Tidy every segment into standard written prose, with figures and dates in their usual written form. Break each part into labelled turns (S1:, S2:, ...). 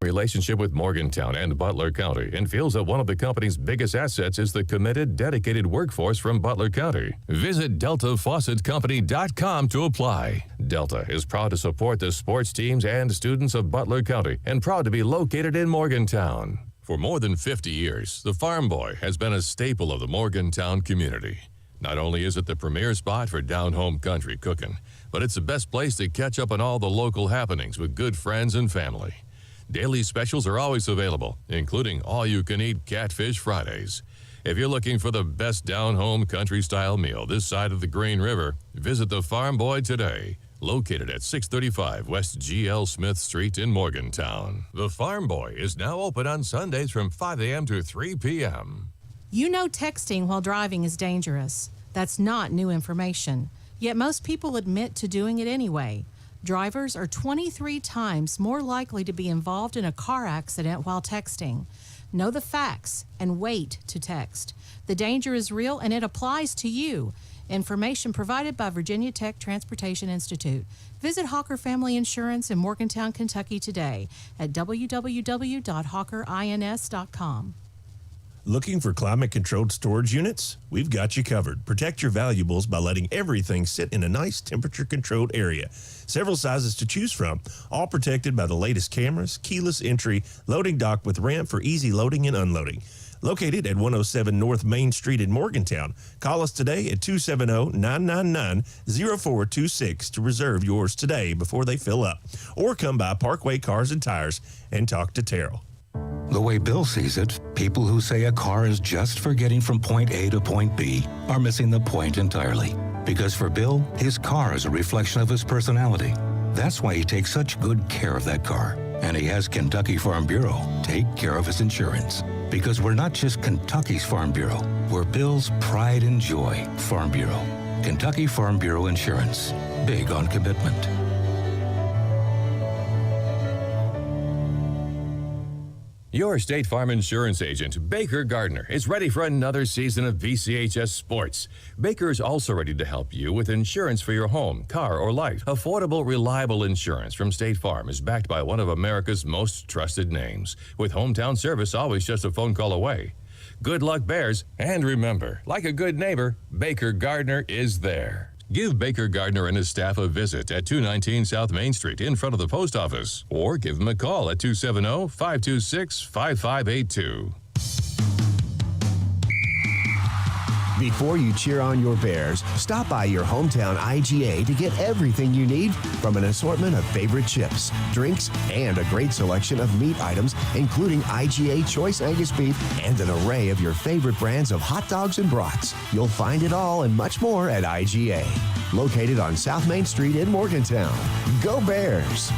S1: Relationship with Morgantown and Butler County and feels that one of the company's biggest assets is the committed, dedicated workforce from Butler County. Visit DeltaFaucetCompany.com to apply. Delta is proud to support the sports teams and students of Butler County and proud to be located in Morgantown. For more than 50 years, the Farm Boy has been a staple of the Morgantown community. Not only is it the premier spot for down-home country cooking, but it's the best place to catch up on all the local happenings with good friends and family. Daily specials are always available, including all-you-can-eat Catfish Fridays. If you're looking for the best down-home country-style meal this side of the Green River, visit the Farm Boy today, located at 635 West G.L. Smith Street in Morgantown. The Farm Boy is now open on Sundays from 5 a.m. to 3 p.m.
S2: You know texting while driving is dangerous. That's not new information. Yet most people admit to doing it anyway. Drivers are 23 times more likely to be involved in a car accident while texting. Know the facts and wait to text. The danger is real and it applies to you. Information provided by Virginia Tech Transportation Institute. Visit Hawker Family Insurance in Morgantown, Kentucky today at www.hawkerins.com.
S3: Looking for climate-controlled storage units? We've got you covered. Protect your valuables by letting everything sit in a nice temperature-controlled area. Several sizes to choose from, all protected by the latest cameras, keyless entry, loading dock with ramp for easy loading and unloading. Located at 107 North Main Street in Morgantown, call us today at 270-999-0426 to reserve yours today before they fill up. Or come by Parkway Cars and Tires and talk to Terrell.
S4: The way Bill sees it, people who say a car is just for getting from point A to point B are missing the point entirely. Because for Bill, his car is a reflection of his personality. That's why he takes such good care of that car. And he has Kentucky Farm Bureau take care of his insurance. Because we're not just Kentucky's Farm Bureau, we're Bill's pride and joy Farm Bureau. Kentucky Farm Bureau Insurance. Big on commitment.
S1: Your State Farm Insurance agent, Baker Gardner, is ready for another season of VCHS Sports. Baker is also ready to help you with insurance for your home, car, or life. Affordable, reliable insurance from State Farm is backed by one of America's most trusted names, with hometown service always just a phone call away. Good luck, Bears, and remember, like a good neighbor, Baker Gardner is there. Give Baker Gardner and his staff a visit at 219 South Main Street in front of the post office, or give them a call at 270-526-5582.
S5: Before you cheer on your Bears, stop by your hometown IGA to get everything you need from an assortment of favorite chips, drinks, and a great selection of meat items, including IGA Choice Angus Beef and an array of your favorite brands of hot dogs and brats. You'll find it all and much more at IGA. Located on South Main Street in Morgantown. Go Bears!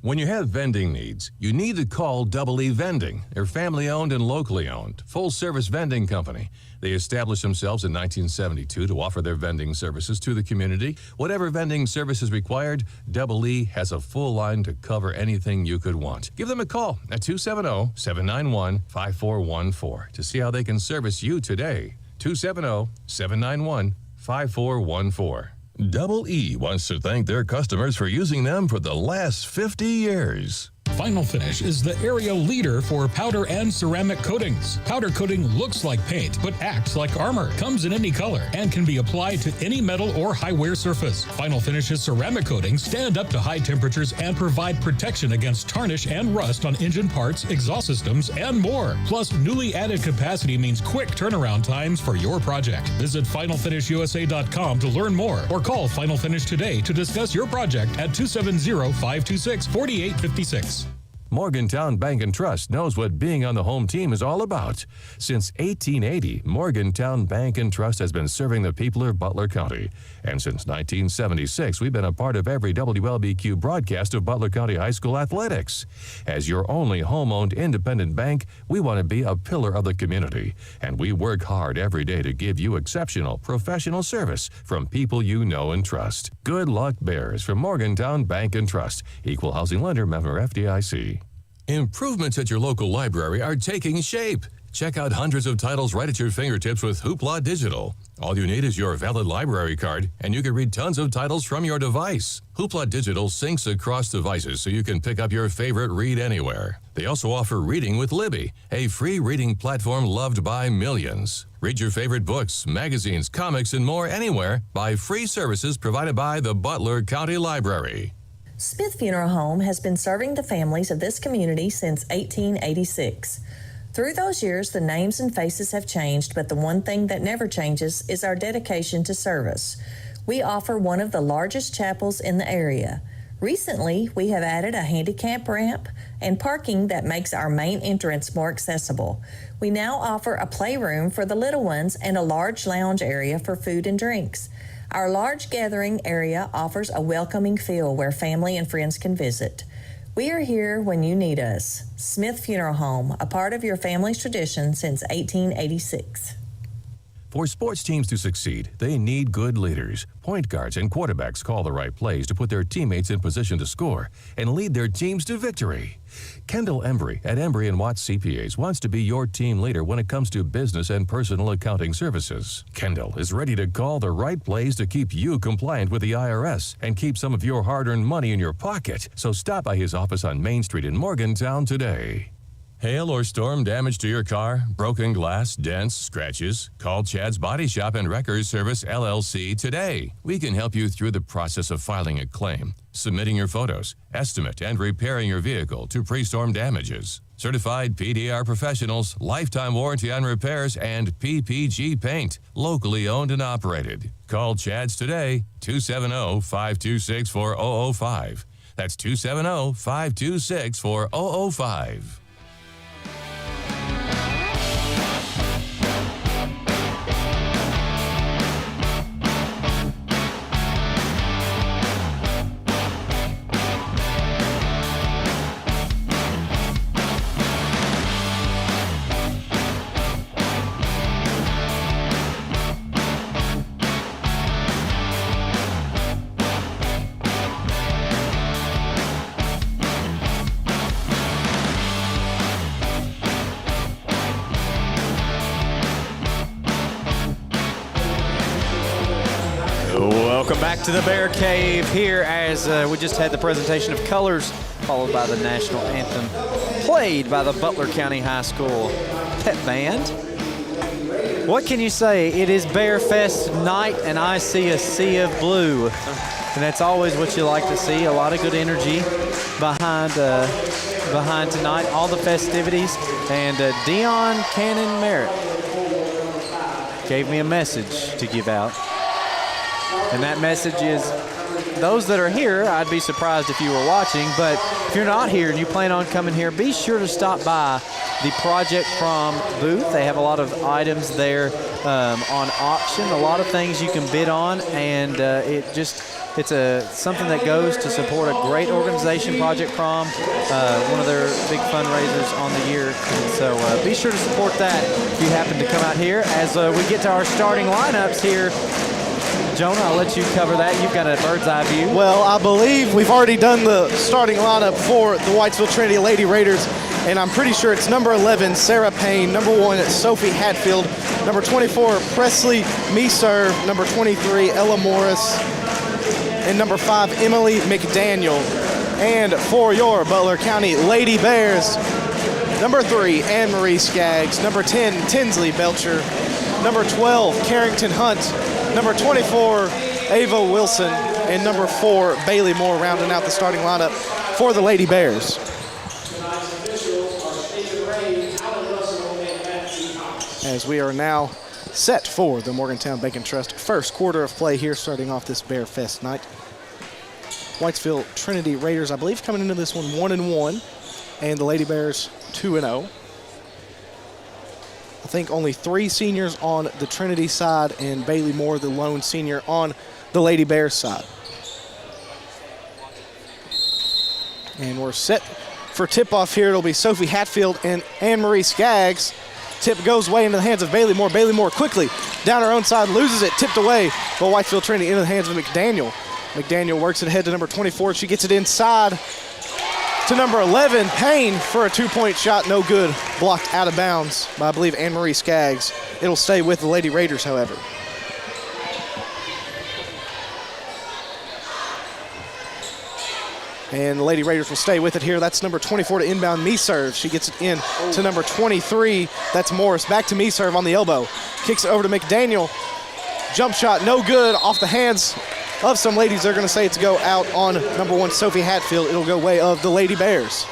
S1: When you have vending needs, you need to call Double E Vending. They're family-owned and locally owned, full-service vending company. They established themselves in 1972 to offer their vending services to the community. Whatever vending service is required, Double E has a full line to cover anything you could want. Give them a call at 270-791-5414 to see how they can service you today. 270-791-5414. Double E wants to thank their customers for using them for the last 50 years.
S6: Final Finish is the area leader for powder and ceramic coatings. Powder coating looks like paint, but acts like armor, comes in any color, and can be applied to any metal or high-wear surface. Final Finish's ceramic coatings stand up to high temperatures and provide protection against tarnish and rust on engine parts, exhaust systems, and more. Plus, newly added capacity means quick turnaround times for your project. Visit FinalFinishUSA.com to learn more, or call Final Finish today to discuss your project at 270-526-4856.
S1: Morgantown Bank and Trust knows what being on the home team is all about. Since 1880, Morgantown Bank and Trust has been serving the people of Butler County. And since 1976, we've been a part of every WLBQ broadcast of Butler County High School athletics. As your only home-owned independent bank, we want to be a pillar of the community. And we work hard every day to give you exceptional professional service from people you know and trust. Good luck, Bears, from Morgantown Bank and Trust. Equal housing lender, member FDIC. Improvements at your local library are taking shape. Check out hundreds of titles right at your fingertips with Hoopla Digital. All you need is your valid library card, and you can read tons of titles from your device. Hoopla Digital syncs across devices so you can pick up your favorite read anywhere. They also offer Reading with Libby, a free reading platform loved by millions. Read your favorite books, magazines, comics, and more anywhere by free services provided by the Butler County Library.
S7: Smith Funeral Home has been serving the families of this community since 1886. Through those years, the names and faces have changed, but the one thing that never changes is our dedication to service. We offer one of the largest chapels in the area. Recently, we have added a handicap ramp and parking that makes our main entrance more accessible. We now offer a playroom for the little ones and a large lounge area for food and drinks. Our large gathering area offers a welcoming feel where family and friends can visit. We are here when you need us. Smith Funeral Home, a part of your family's tradition since 1886.
S1: For sports teams to succeed, they need good leaders. Point guards and quarterbacks call the right plays to put their teammates in position to score and lead their teams to victory. Kendall Embry at Embry & Watts CPAs wants to be your team leader when it comes to business and personal accounting services. Kendall is ready to call the right plays to keep you compliant with the IRS and keep some of your hard-earned money in your pocket. So stop by his office on Main Street in Morgantown today. Hail or storm damage to your car, broken glass, dents, scratches? Call Chad's Body Shop and Wreckers Service, LLC today. We can help you through the process of filing a claim, submitting your photos, estimate, and repairing your vehicle to pre-storm damages. Certified PDR professionals, lifetime warranty on repairs, and PPG paint, locally owned and operated. Call Chad's today, 270-526-4005. That's 270-526-4005.
S8: Welcome back to the Bear Cave here as we just had the presentation of colors followed by the national anthem played by the Butler County High School Pep Band. What can you say? It is Bear Fest night and I see a sea of blue. And that's always what you like to see, a lot of good energy behind tonight, all the festivities. And Dion Cannon Merritt gave me a message to give out. And that message is, those that are here, I'd be surprised if you were watching, but if you're not here and you plan on coming here, be sure to stop by the Project Prom booth. They have a lot of items there on auction, a lot of things you can bid on, and it's something that goes to support a great organization, Project Prom, one of their big fundraisers on the year. And so be sure to support that if you happen to come out here. As we get to our starting lineups here, Jonah, I'll let you cover that. You've got a bird's eye view.
S9: Well, I believe we've already done the starting lineup for the Whitesville Trinity Lady Raiders, and I'm pretty sure it's number 11, Sarah Payne, number 1, Sophie Hatfield, number 24, Presley Meserve, number 23, Ella Morris, and number 5, Emily McDaniel. And for your Butler County Lady Bears, number 3, Anne-Marie Skaggs, number 10, Tinsley Belcher, number 12, Carrington Hunt, number 24, Ava Wilson, and number 4, Bailey Moore, rounding out the starting lineup for the Lady Bears. As we are now set for the Morgantown Bank & Trust first quarter of play here, starting off this Bear Fest night. Whitesville Trinity Raiders, I believe, coming into this one 1-1, and the Lady Bears 2-0. I think only 3 seniors on the Trinity side and Bailey Moore, the lone senior, on the Lady Bears side. And we're set for tip-off here. It'll be Sophie Hatfield and Anne-Marie Skaggs. Tip goes way into the hands of Bailey Moore. Bailey Moore quickly down her own side, loses it, tipped away. But Whitesville Trinity into the hands of McDaniel. McDaniel works it ahead to number 24. She gets it inside. to number 11, Payne, for a two-point shot. No good. Blocked out of bounds by, I believe, Anne-Marie Skaggs. It'll stay with the Lady Raiders, however. And the Lady Raiders will stay with it here. That's number 24 to inbound, Meserve. She gets it in to number 23. That's Morris. Back to Meserve on the elbow. Kicks it over to McDaniel. Jump shot, no good. Off the hands of some ladies. They're going to say it's go out on number 1, Sophie Hatfield. It'll go way of the Lady Bears.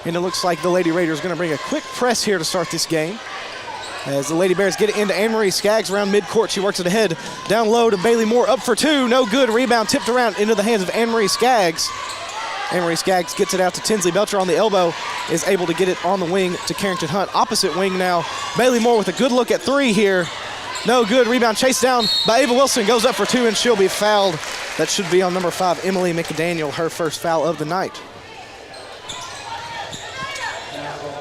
S9: And it looks like the Lady Raiders are going to bring a quick press here to start this game. As the Lady Bears get it into Anne-Marie Skaggs around midcourt. She works it ahead. Down low to Bailey Moore. Up for 2. No good. Rebound tipped around into the hands of Anne-Marie Skaggs. Anne-Marie Skaggs gets it out to Tinsley Belcher on the elbow. Is able to get it on the wing to Carrington Hunt. Opposite wing now. Bailey Moore with a good look at 3 here. No good. Rebound chased down by Ava Wilson. Goes up for 2 and she'll be fouled. That should be on number 5, Emily McDaniel, her first foul of the night.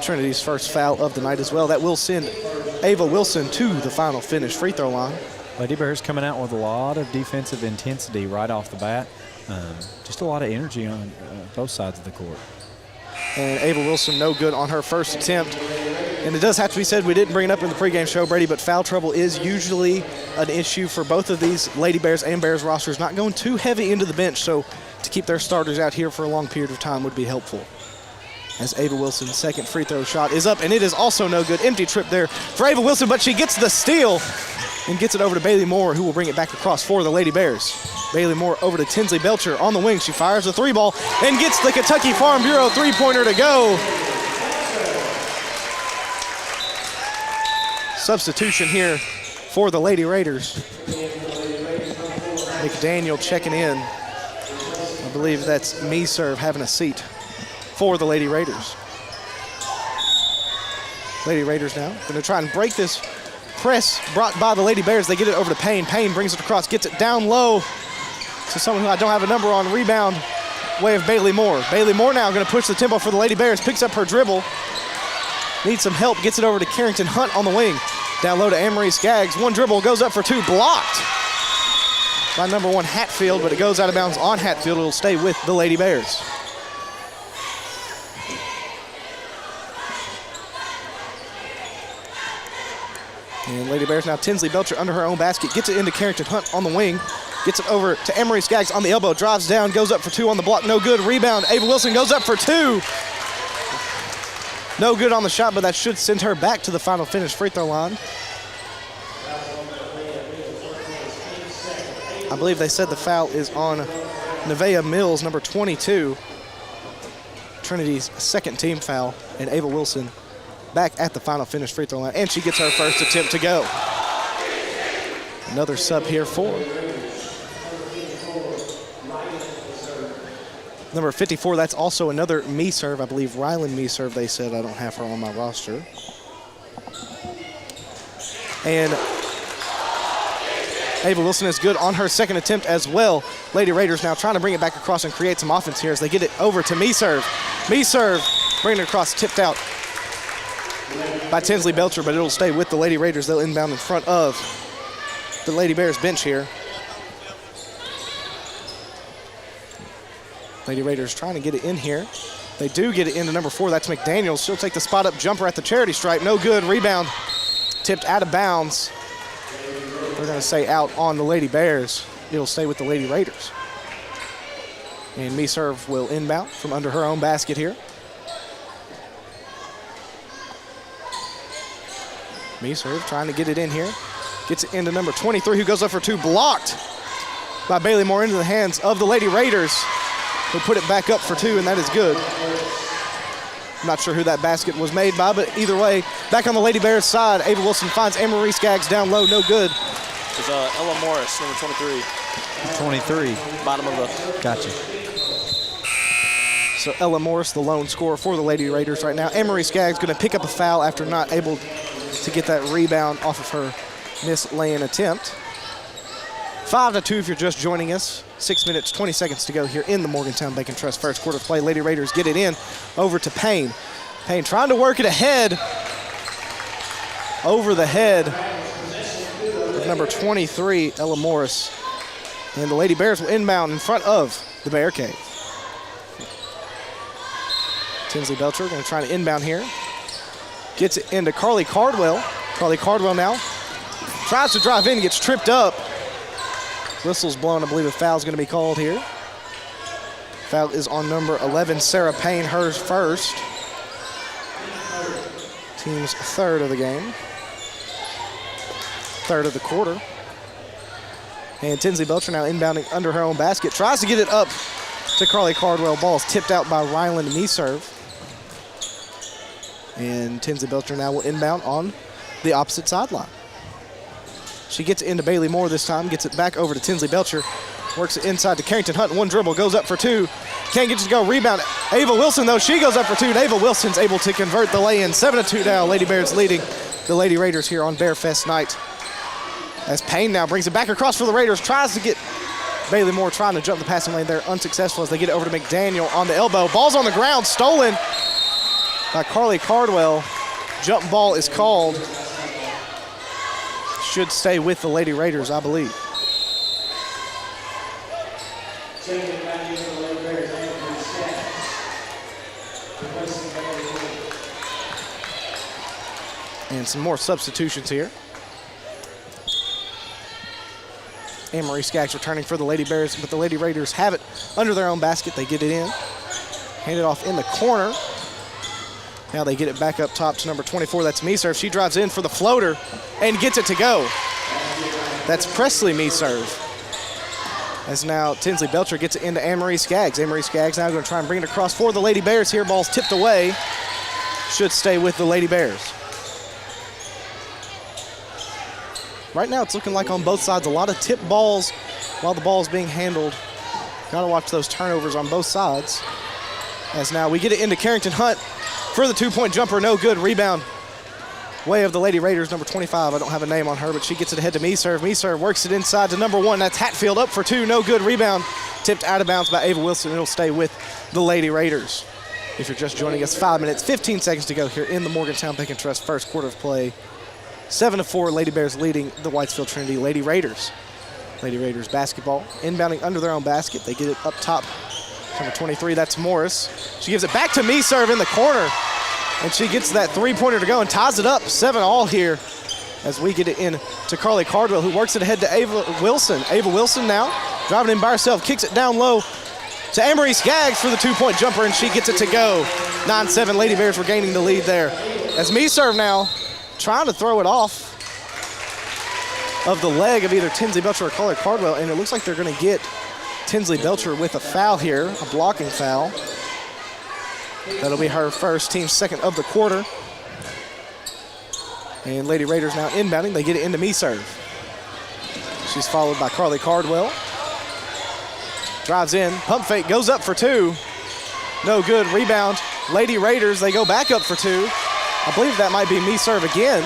S9: Trinity's first foul of the night as well. That will send Ava Wilson to the final finish free throw line.
S8: Lady Bears coming out with a lot of defensive intensity right off the bat. Just a lot of energy on both sides of the court.
S9: And Ava Wilson no good on her first attempt. And it does have to be said, we didn't bring it up in the pregame show, Brady, but foul trouble is usually an issue for both of these Lady Bears and Bears rosters. Not going too heavy into the bench, so to keep their starters out here for a long period of time would be helpful. As Ava Wilson's second free throw shot is up, and it is also no good. Empty trip there for Ava Wilson, but she gets the steal and gets it over to Bailey Moore, who will bring it back across for the Lady Bears. Bailey Moore over to Tinsley Belcher on the wing. She fires a 3-ball and gets the Kentucky Farm Bureau three-pointer to go. Substitution here for the Lady Raiders. McDaniel checking in. I believe that's Meserve having a seat for the Lady Raiders. Lady Raiders now going to try and break this press brought by the Lady Bears. They get it over to Payne. Payne brings it across, gets it down low to someone who I don't have a number on. Rebound way of Bailey Moore. Bailey Moore now going to push the tempo for the Lady Bears. Picks up her dribble. Needs some help. Gets it over to Carrington Hunt on the wing. Down low to Anne-Marie Skaggs. One dribble goes up for 2. Blocked by number 1 Hatfield, but it goes out of bounds on Hatfield. It'll stay with the Lady Bears. And Lady Bears now Tinsley Belcher under her own basket. Gets it into Carrington Hunt on the wing. Gets it over to Anne-Marie Skaggs on the elbow. Drives down, goes up for 2 on the block. No good. Rebound. Ava Wilson goes up for 2. No good on the shot, but that should send her back to the final finish free throw line. I believe they said the foul is on Nevaeh Mills, number 22. Trinity's second team foul, and Ava Wilson back at the final finish free throw line, and she gets her first attempt to go. Another sub here for number 54. That's also another Meserve, I believe, Rylan Meserve. They said I don't have her on my roster. And Ava Wilson is good on her second attempt as well. Lady Raiders now trying to bring it back across and create some offense here as they get it over to Meserve. Meserve bringing it across, tipped out by Tinsley Belcher, but it'll stay with the Lady Raiders. They'll inbound in front of the Lady Bears bench here. Lady Raiders trying to get it in here. They do get it into number 4. That's McDaniel. She'll take the spot up jumper at the charity stripe. No good. Rebound tipped out of bounds. They're going to say out on the Lady Bears. It'll stay with the Lady Raiders. And Meserve will inbound from under her own basket here. Meserve trying to get it in here. Gets it into number 23, who goes up for 2. Blocked by Bailey Moore into the hands of the Lady Raiders, who put it back up for 2, and that is good. I'm not sure who that basket was made by, but either way, back on the Lady Bears side, Ava Wilson finds Anne-Marie Skaggs down low, no good.
S10: It's Ella Morris, number 23.
S8: 23.
S10: Bottom of the.
S8: Gotcha.
S9: So Ella Morris, the lone scorer for the Lady Raiders right now. Anne-Marie Skaggs going to pick up a foul after not able to get that rebound off of her miss lay-in attempt. 5-2 if you're just joining us. 6 minutes, 20 seconds to go here in the Morgantown Bank & Trust first quarter play. Lady Raiders get it in over to Payne. Payne trying to work it ahead. Over the head of number 23, Ella Morris. And the Lady Bears will inbound in front of the Bear Cave. Tinsley Belcher going to try to inbound here. Gets it into Carly Cardwell. Carly Cardwell now tries to drive in, gets tripped up. Whistle's blown. I believe a foul's going to be called here. Foul is on number 11, Sarah Payne, hers first. Team's third of the game. Third of the quarter. And Tinsley Belcher now inbounding under her own basket. Tries to get it up to Carly Cardwell. Ball is tipped out by Ryland Meserve. And Tinsley Belcher now will inbound on the opposite sideline. She gets it into Bailey Moore this time. Gets it back over to Tinsley Belcher. Works it inside to Carrington Hunt. One dribble, goes up for two. Can't get it to go. Rebound. Ava Wilson, though, she goes up for two. And Ava Wilson's able to convert the lay-in. 7-2 now. Lady Bears leading the Lady Raiders here on Bear Fest night. As Payne now brings it back across for the Raiders. Tries to get Bailey Moore trying to jump the passing lane there. Unsuccessful as they get it over to McDaniel on the elbow. Ball's on the ground. Stolen by Carly Cardwell. Jump ball is called. Should stay with the Lady Raiders, I believe. And some more substitutions here. Anne-Marie Skaggs returning for the Lady Bears, but the Lady Raiders have it under their own basket. They get it in. Hand it off in the corner. Now they get it back up top to number 24. That's Meserve. She drives in for the floater and gets it to go. That's Presley Meserve. As now Tinsley Belcher gets it into Anne-Marie Skaggs. Anne-Marie Skaggs now going to try and bring it across for the Lady Bears here. Ball's tipped away. Should stay with the Lady Bears. Right now it's looking like on both sides a lot of tip balls while the ball is being handled. Got to watch those turnovers on both sides. As now we get it into Carrington Hunt for the two-point jumper. No good. Rebound. Way of the Lady Raiders, number 25. I don't have a name on her, but she gets it ahead to Meserve. Meserve works it inside to number 1. That's Hatfield up for two. No good. Rebound. Tipped out of bounds by Ava Wilson. It'll stay with the Lady Raiders. If you're just joining us, 5 minutes, 15 seconds to go here in the Morgantown Bank & Trust first quarter of play. 7-4, Lady Bears leading the Whitesville Trinity Lady Raiders. Lady Raiders basketball. Inbounding under their own basket. They get it up top. Number 23, that's Morris. She gives it back to Meserve in the corner. And she gets that three-pointer to go and ties it up. 7-all here as we get it in to Carly Cardwell, who works it ahead to Ava Wilson. Ava Wilson now driving in by herself, kicks it down low to Anne-Marie Skaggs for the two-point jumper, and she gets it to go. 9-7, Lady Bears regaining the lead there. As Meserve now trying to throw it off of the leg of either Tinsley Belcher or Carly Cardwell, and it looks like they're going to get Tinsley Belcher with a foul here, a blocking foul. That'll be her first, team second of the quarter. And Lady Raiders now inbounding. They get it into Meserve. She's followed by Carly Cardwell. Drives in, pump fake, goes up for two. No good, rebound. Lady Raiders, they go back up for two. I believe that might be Meserve again.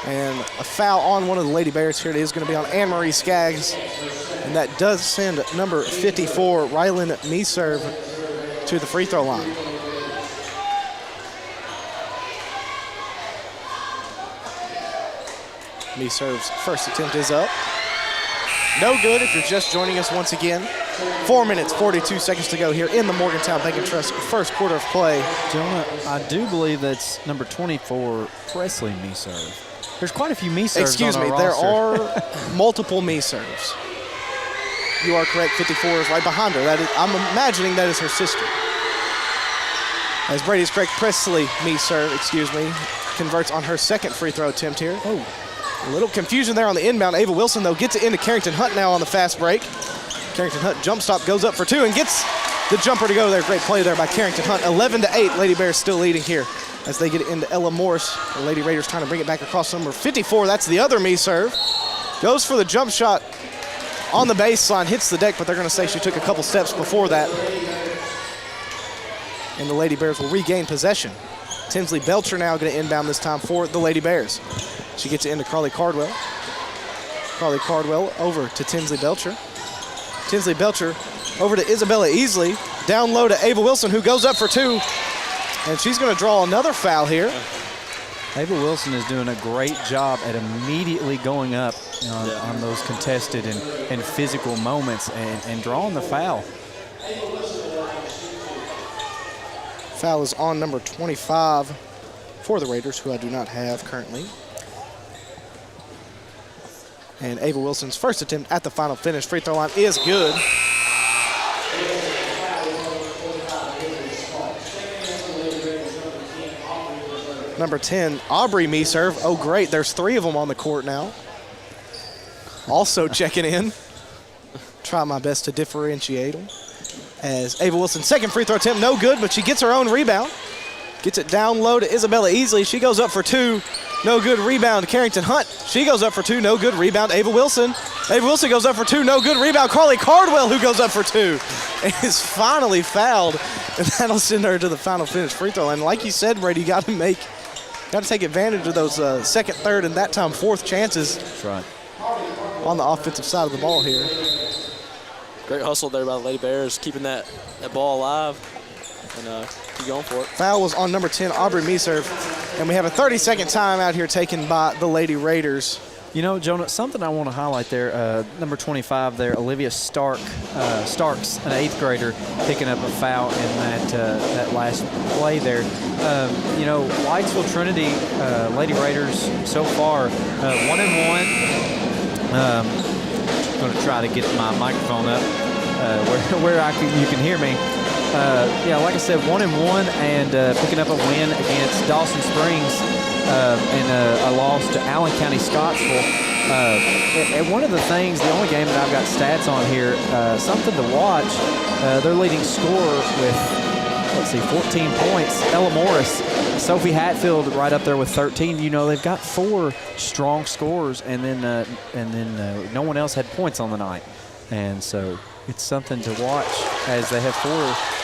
S9: And a foul on one of the Lady Bears here. It is going to be on Anne-Marie Skaggs. And that does send number 54, Ryland Meserve, to the free throw line. Meserve's first attempt is up. No good if you're just joining us once again. 4 minutes, 42 seconds to go here in the Morgantown Bank & Trust first quarter of play.
S8: Jonah, I do believe that's number 24, Presley Meserve. There's quite a few Meserves
S9: Excuse
S8: on
S9: me,
S8: our
S9: there
S8: roster.
S9: are multiple Meserves. You are correct, 54 is right behind her. That is, I'm imagining that is her sister. As Brady's correct, Presley Meserve, converts on her second free throw attempt here. Oh, a little confusion there on the inbound. Ava Wilson, though, gets it into Carrington Hunt now on the fast break. Carrington Hunt jump stop, goes up for two, and gets the jumper to go there. Great play there by Carrington Hunt. 11-8, Lady Bears still leading here as they get it into Ella Morris. The Lady Raiders trying to bring it back across number 54. That's the other Meserve. Goes for the jump shot on the baseline, hits the deck, but they're going to say she took a couple steps before that. And the Lady Bears will regain possession. Tinsley Belcher now going to inbound this time for the Lady Bears. She gets it into Carly Cardwell. Carly Cardwell over to Tinsley Belcher. Tinsley Belcher over to Isabella Easley. Down low to Ava Wilson, who goes up for two. And she's going to draw another foul here.
S8: Ava Wilson is doing a great job at immediately going up on those contested and physical moments and drawing the foul.
S9: Foul is on number 25 for the Raiders, who I do not have currently. And Ava Wilson's first attempt at the final finish free throw line is good. Number 10, Aubrey Meserve. Oh, great. There's 3 of them on the court now. Also checking in. Try my best to differentiate them. As Ava Wilson's second free throw attempt, no good, but she gets her own rebound. Gets it down low to Isabella Easley. She goes up for 2. No good. Rebound, Carrington Hunt. She goes up for 2. No good. Rebound, Ava Wilson. Ava Wilson goes up for 2. No good. Rebound, Carly Cardwell, who goes up for 2. And is finally fouled. And that'll send her to the final finish free throw line. Like you said, Brady, you got to take advantage of those second, third, and that time fourth chances.
S8: That's right.
S9: On the offensive side of the ball here.
S10: Great hustle there by the Lady Bears, keeping that ball alive and keep going for it.
S9: Foul was on number 10, Aubrey Meserve. And we have a 30-second timeout here taken by the Lady Raiders.
S8: You know, Jonah, something I want to highlight there, number 25 there, Olivia Starks, an 8th grader, picking up a foul in that last play there. You know, Whitesville Trinity, Lady Raiders so far, 1-1. I'm going to try to get my microphone up where you can hear me. Yeah, like I said, 1-1 and picking up a win against Dawson Springs and a loss to Allen County Scottsville. And one of the things, the only game that I've got stats on here, something to watch, their leading scorer with, 14 points, Ella Morris. Sophie Hatfield right up there with 13. You know, they've got 4 strong scorers, and then no one else had points on the night. And so it's something to watch as they have 4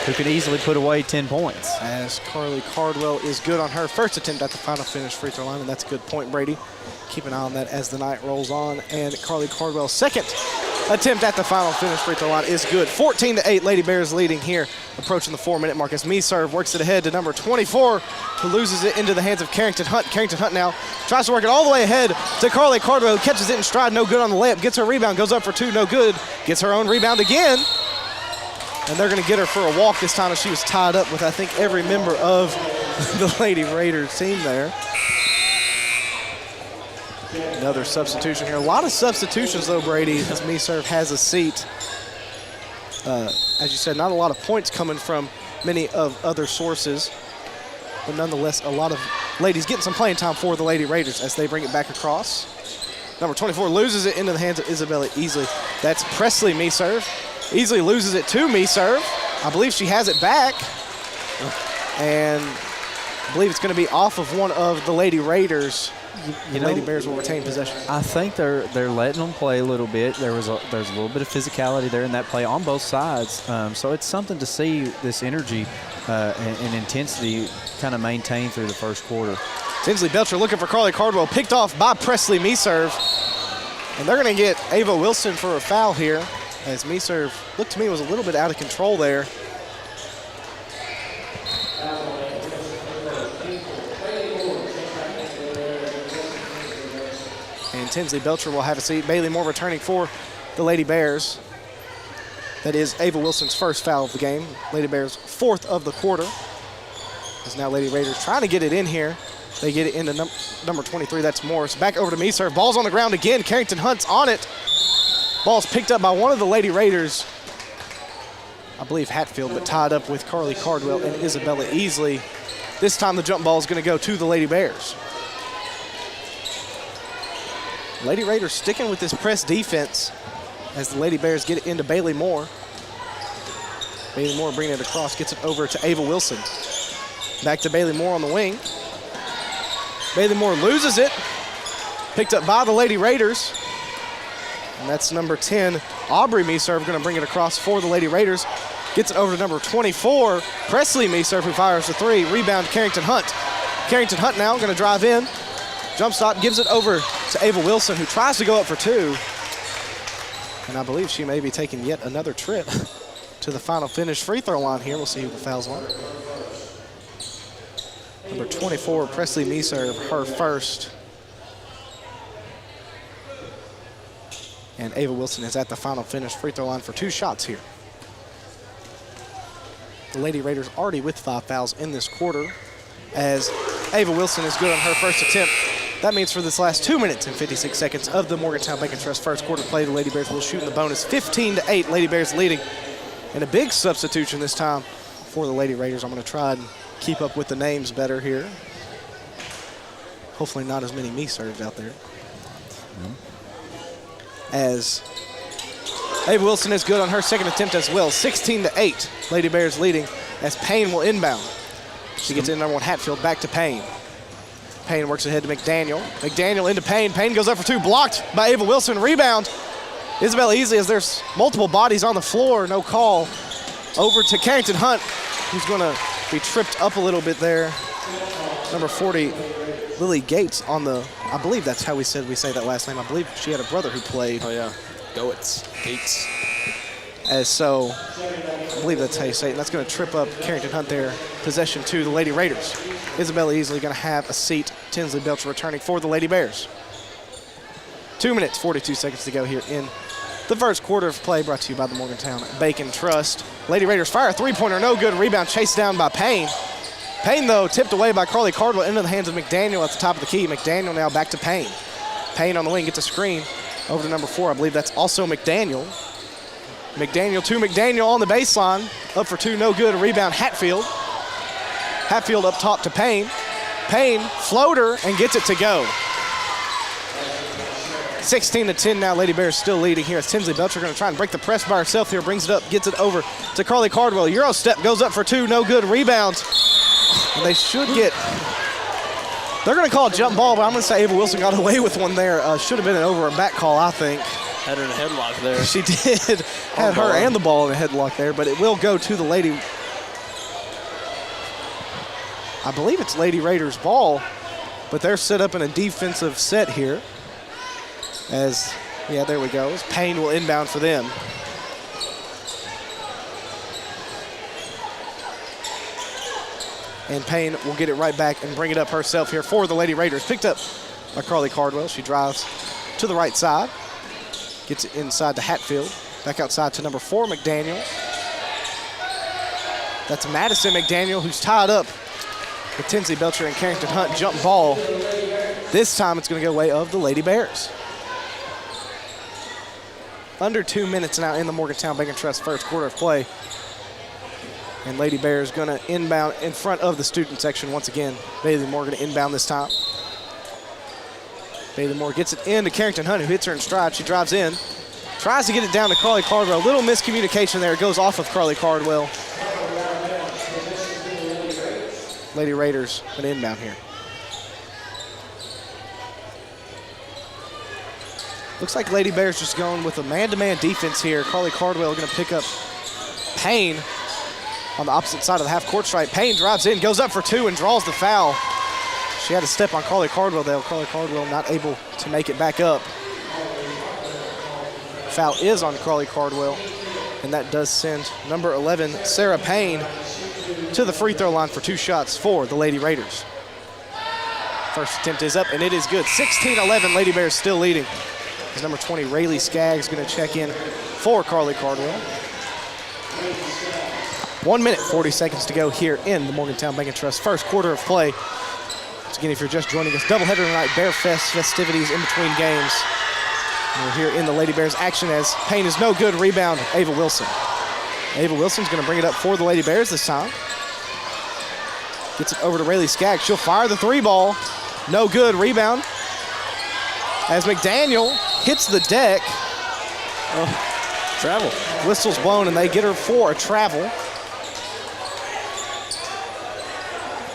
S8: who can easily put away 10 points.
S9: As Carly Cardwell is good on her first attempt at the final finish free throw line, and that's a good point, Brady. Keep an eye on that as the night rolls on. And Carly Cardwell's second attempt at the final finish free throw line is good. 14-8, Lady Bears leading here, approaching the 4-minute mark as Meserve works it ahead to number 24, who loses it into the hands of Carrington Hunt. Carrington Hunt now tries to work it all the way ahead to Carly Cardwell, who catches it in stride, no good on the layup, gets her rebound, goes up for 2, no good, gets her own rebound again. And they're going to get her for a walk this time as she was tied up with, I think, every member of the Lady Raiders team there. Another substitution here. A lot of substitutions, though, Brady, as Meserve has a seat. As you said, not a lot of points coming from many of other sources. But nonetheless, a lot of ladies getting some playing time for the Lady Raiders as they bring it back across. Number 24 loses it into the hands of Isabella Easley. That's Presley Meserve. Easley loses it to Meserve. I believe she has it back. And I believe it's going to be off of one of the Lady Raiders. The Lady Bears will retain possession.
S8: I think they're letting them play a little bit. There's a little bit of physicality there in that play on both sides. So it's something to see this energy and intensity kind of maintained through the first quarter.
S9: Tinsley Belcher looking for Carly Cardwell, picked off by Presley Meserve. And they're going to get Ava Wilson for a foul here, as Meserve looked to me was a little bit out of control there. And Tinsley Belcher will have a seat. Bailey Moore returning for the Lady Bears. That is Ava Wilson's first foul of the game. Lady Bears' 4th of the quarter. As now Lady Raiders trying to get it in here. They get it into number 23, that's Morris. Back over to Meserve. Ball's on the ground again. Carrington Hunt's on it. Ball's picked up by one of the Lady Raiders. I believe Hatfield, but tied up with Carly Cardwell and Isabella Easley. This time the jump ball is going to go to the Lady Bears. Lady Raiders sticking with this press defense as the Lady Bears get it into Bailey Moore. Bailey Moore bringing it across, gets it over to Ava Wilson. Back to Bailey Moore on the wing. Bailey Moore loses it. Picked up by the Lady Raiders. And that's number 10, Aubrey Meserve, going to bring it across for the Lady Raiders. Gets it over to number 24, Presley Meserve, who fires the 3. Rebound, Carrington Hunt. Carrington Hunt now going to drive in. Jump stop, gives it over to Ava Wilson, who tries to go up for 2. And I believe she may be taking yet another trip to the final finish free throw line here. We'll see who the foul's on. Number 24, Presley Meserve, her first. And Ava Wilson is at the final finish free throw line for 2 shots here. The Lady Raiders already with 5 fouls in this quarter, as Ava Wilson is good on her first attempt. That means for this last 2 minutes and 56 seconds of the Morgantown Bank & Trust first quarter play, the Lady Bears will shoot in the bonus 15-8. Lady Bears leading. And a big substitution this time for the Lady Raiders. I'm going to try and keep up with the names better here. Hopefully not as many me serves out there. As Ava Wilson is good on her second attempt as well. 16-8. Lady Bears leading as Payne will inbound. She gets in number 1 Hatfield, back to Payne. Payne works ahead to McDaniel. McDaniel into Payne. Payne goes up for 2, blocked by Ava Wilson. Rebound. Isabel Easley, as there's multiple bodies on the floor, no call. Over to Carrington Hunt, who's going to be tripped up a little bit there. Number 40, Lily Gates on the, I believe that's how we say that last name. I believe she had a brother who played.
S10: Oh, yeah. Gates.
S9: As so, I believe that's how you say it. And that's going to trip up Carrington Hunt there. Possession to the Lady Raiders. Isabella Easley going to have a seat. Tinsley Belcher returning for the Lady Bears. 2 minutes, 42 seconds to go here in the first quarter of play, brought to you by the Morgantown Bank & Trust. Lady Raiders fire a three-pointer, no good. Rebound chased down by Payne. Payne, though, tipped away by Carly Cardwell into the hands of McDaniel at the top of the key. McDaniel now back to Payne. Payne on the wing gets a screen over to number 4. I believe that's also McDaniel. McDaniel to McDaniel on the baseline. Up for 2, no good. Rebound, Hatfield. Hatfield up top to Payne. Payne, floater, and gets it to go. 16-10 now. Lady Bears still leading here as Tinsley Belcher going to try and break the press by herself here. Brings it up, gets it over to Carly Cardwell. Euro step goes up for 2, no good. Rebound. And they should get, they're going to call a jump ball, but I'm going to say Ava Wilson got away with one there. Should have been an over and back call, I think.
S10: Had her in a headlock there.
S9: She did. Had her and the ball in a headlock there, but it will go to the Lady. I believe it's Lady Raiders ball, but they're set up in a defensive set here. As, yeah, there we go. Payne will inbound for them. And Payne will get it right back and bring it up herself here for the Lady Raiders. Picked up by Carly Cardwell. She drives to the right side. Gets it inside to Hatfield. Back outside to number 4, McDaniel. That's Madison McDaniel, who's tied up with Tinsley Belcher and Carrington Hunt. Jump ball. This time it's going to go way of the Lady Bears. Under 2 minutes now in the Morgantown Bank & Trust first quarter of play. And Lady Bears going to inbound in front of the student section once again. Bailey Moore going to inbound this time. Bailey Moore gets it in to Carrington Hunt, who hits her in stride. She drives in, tries to get it down to Carly Cardwell. A little miscommunication there. It goes off of Carly Cardwell. Lady Raiders going to inbound here. Looks like Lady Bears just going with a man-to-man defense here. Carly Cardwell going to pick up Payne on the opposite side of the half-court stripe. Payne drives in, goes up for 2, and draws the foul. She had a step on Carly Cardwell, though. Carly Cardwell not able to make it back up. Foul is on Carly Cardwell, and that does send number 11, Sarah Payne, to the free throw line for 2 shots for the Lady Raiders. First attempt is up, and it is good. 16-11, Lady Bears still leading. As number 20, Rayleigh Skaggs, going to check in for Carly Cardwell. 1 minute, 40 seconds to go here in the Morgantown Bank & Trust first quarter of play. Once again, if you're just joining us, doubleheader tonight, Bear Fest festivities in between games. And we're here in the Lady Bears action as Payne is no good. Rebound, Ava Wilson. Ava Wilson's going to bring it up for the Lady Bears this time. Gets it over to Rayleigh Skaggs. She'll fire the 3 ball. No good. Rebound. As McDaniel hits the deck.
S10: Travel.
S9: Whistle's blown, and they get her for a travel.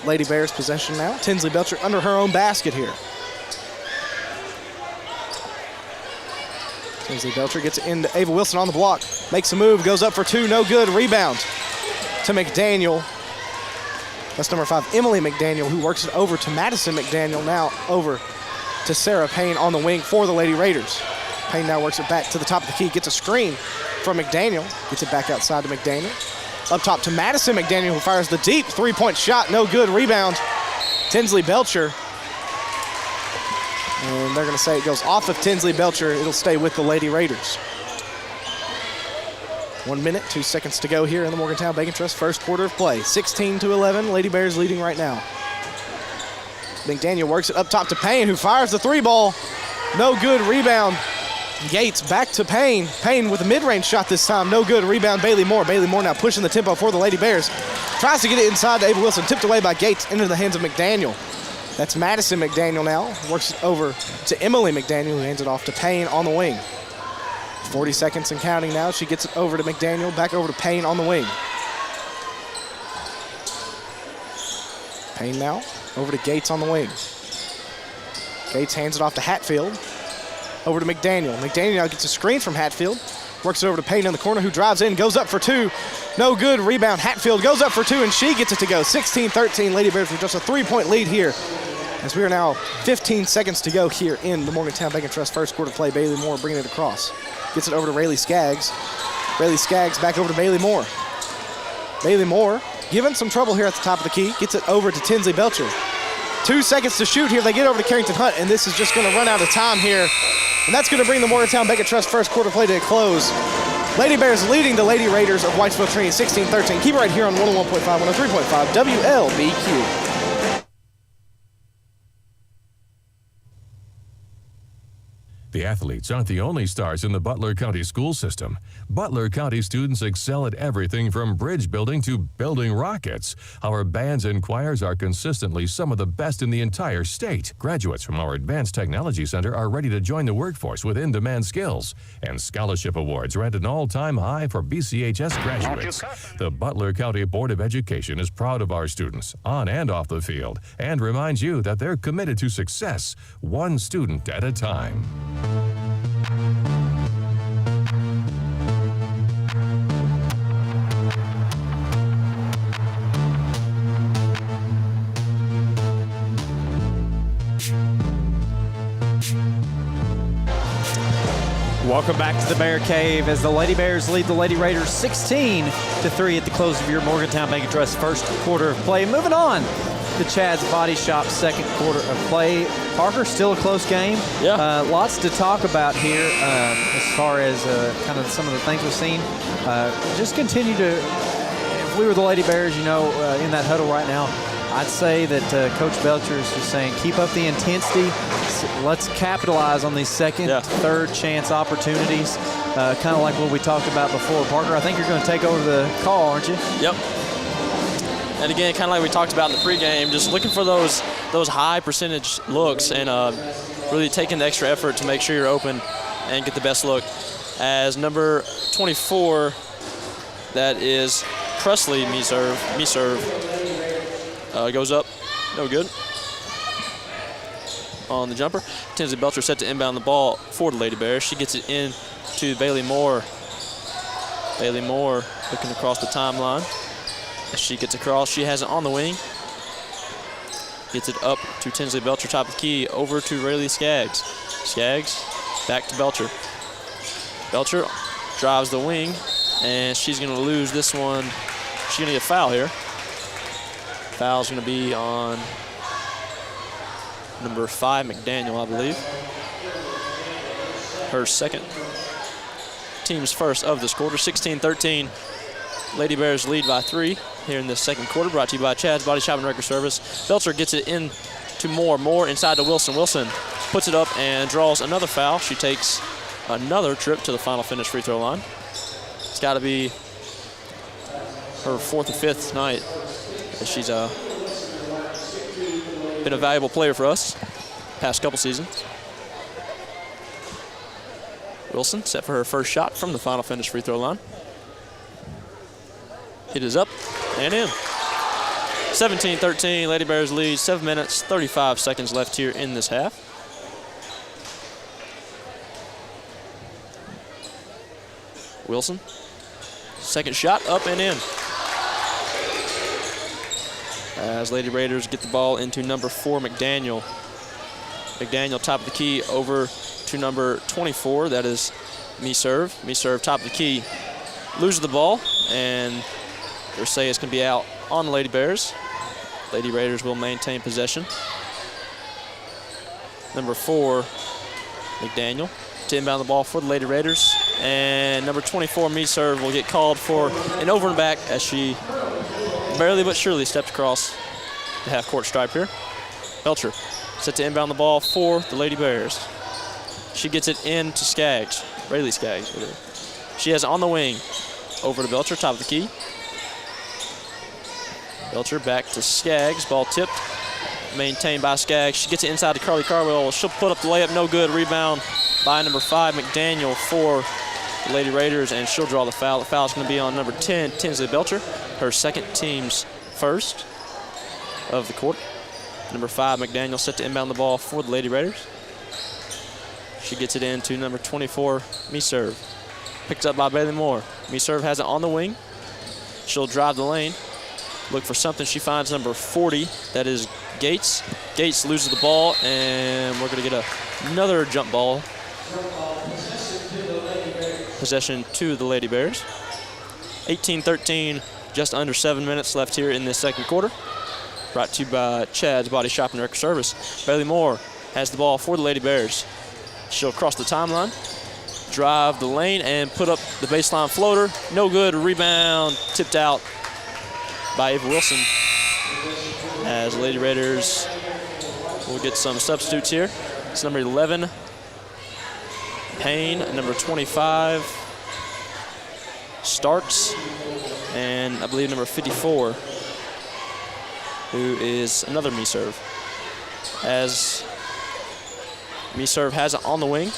S9: Lady Bears possession now. Tinsley Belcher under her own basket here. Tinsley Belcher gets it into Ava Wilson on the block. Makes a move, goes up for 2, no good. Rebound to McDaniel. That's number 5, Emily McDaniel, who works it over to Madison McDaniel. Now over to Sarah Payne on the wing for the Lady Raiders. Payne now works it back to the top of the key, gets a screen from McDaniel. Gets it back outside to McDaniel. Up top to Madison McDaniel, who fires the deep 3-point shot. No good. Rebound, Tinsley Belcher. And they're going to say it goes off of Tinsley Belcher. It'll stay with the Lady Raiders. 1 minute, 2 seconds to go here in the Morgantown Bacon Trust first quarter of play. 16-11, Lady Bears leading right now. McDaniel works it up top to Payne, who fires the three ball. No good, rebound. Gates back to Payne. Payne with a mid-range shot this time. No good, rebound Bailey Moore. Bailey Moore now pushing the tempo for the Lady Bears. Tries to get it inside to Ava Wilson, tipped away by Gates into the hands of McDaniel. That's Madison McDaniel now. Works it over to Emily McDaniel, who hands it off to Payne on the wing. 40 seconds and counting now. She gets it over to McDaniel, back over to Payne on the wing. Payne now over to Gates on the wing. Gates hands it off to Hatfield. Over to McDaniel. McDaniel now gets a screen from Hatfield. Works it over to Payne in the corner, who drives in, goes up for two. No good, rebound. Hatfield goes up for two, and she gets it to go. 16-13, Lady Bears with just a 3-point lead here, as we are now 15 seconds to go here in the Morgantown Bacon Trust first quarter play. Bailey Moore bringing it across. Gets it over to Rayleigh Skaggs. Rayleigh Skaggs back over to Bailey Moore. Bailey Moore given some trouble here at the top of the key. Gets it over to Tinsley Belcher. 2 seconds to shoot here. They get over to Carrington Hunt, and this is just going to run out of time here. And that's going to bring the Morgantown Bacon Trust first quarter play to a close. Lady Bears leading the Lady Raiders of Whitesville Trinity 16-13. Keep it right here on 101.5, 103.5 WLBQ.
S1: The athletes aren't the only stars in the Butler County school system. Butler County students excel at everything from bridge building to building rockets. Our bands and choirs are consistently some of the best in the entire state. Graduates from our Advanced Technology Center are ready to join the workforce with in-demand skills. And scholarship awards are at an all-time high for BCHS graduates. The Butler County Board of Education is proud of our students, on and off the field, and reminds you that they're committed to success, one student at a time.
S8: Welcome back to the Bear Cave as the Lady Bears lead the Lady Raiders 16-3 at the close of your Morgantown Bacon Trust first quarter of play. Moving on to Chad's Body Shop second quarter of play. Parker, still a close game.
S10: Yeah.
S8: Lots to talk about here as far as kind of some of the things we've seen. Just continue to, if we were the Lady Bears, in that huddle right now, I'd say that Coach Belcher is just saying, keep up the intensity. Let's capitalize on these second, third chance opportunities, kind of like what we talked about before. Parker, I think you're going to take over the call, aren't you?
S10: Yep. And again, kind of like we talked about in the pregame, just looking for those high percentage looks and really taking the extra effort to make sure you're open and get the best look. As number 24, that is Presley, me serve, goes up, no good. On the jumper, Tinsley Belcher set to inbound the ball for the Lady Bears. She gets it in to Bailey Moore. Bailey Moore looking across the timeline. As she gets across, she has it on the wing. Gets it up to Tinsley Belcher, top of the key, over to Rayleigh Skaggs. Skaggs back to Belcher. Belcher drives the wing, and she's going to lose this one. She's going to get a foul here. Foul's going to be on number 5, McDaniel, I believe. Her second. Team's first of this quarter, 16-13. Lady Bears lead by 3 here in this second quarter, brought to you by Chad's Body Shop and Record Service. Belcher gets it in to Moore. Moore inside to Wilson. Wilson puts it up and draws another foul. She takes another trip to the final finish free throw line. It's got to be her 4th or 5th tonight. She's been a valuable player for us past couple seasons. Wilson set for her first shot from the final finish free throw line. It is up and in. 17-13, Lady Bears lead, 7 minutes, 35 seconds left here in this half. Wilson, second shot, up and in. As Lady Raiders get the ball into number 4, McDaniel. McDaniel, top of the key, over to number 24. That is me serve. Me serve, top of the key. Loses the ball, and they say it's going to be out on the Lady Bears. Lady Raiders will maintain possession. Number 4, McDaniel, to inbound the ball for the Lady Raiders. And number 24, Me-Serve, will get called for an over and back as she barely but surely stepped across the half-court stripe here. Belcher set to inbound the ball for the Lady Bears. She gets it in to Skaggs, Rayleigh Skaggs. She has it on the wing. Over to Belcher, top of the key. Belcher back to Skaggs, ball tipped. Maintained by Skaggs. She gets it inside to Carly Carwell. She'll put up the layup, no good. Rebound by number 5, McDaniel, for the Lady Raiders, and she'll draw the foul. The foul is going to be on number 10, Tinsley Belcher, her second team's first of the quarter. Number 5, McDaniel, set to inbound the ball for the Lady Raiders. She gets it in to number 24, Me-Serve. Picked up by Bailey Moore. Me-Serve has it on the wing. She'll drive the lane. Look for something. She finds number 40. That is Gates. Gates loses the ball, and we're going to get another jump ball possession to the Lady Bears. 18-13, just under 7 minutes left here in this second quarter. Brought to you by Chad's Body Shop and Record Service. Bailey Moore has the ball for the Lady Bears. She'll cross the timeline, drive the lane, and put up the baseline floater. No good. Rebound tipped out by Ava Wilson, as Lady Raiders will get some substitutes here. It's number 11, Payne, number 25, Starks, and I believe number 54, who is another Me-Serve. As Me-Serve has it on the wing.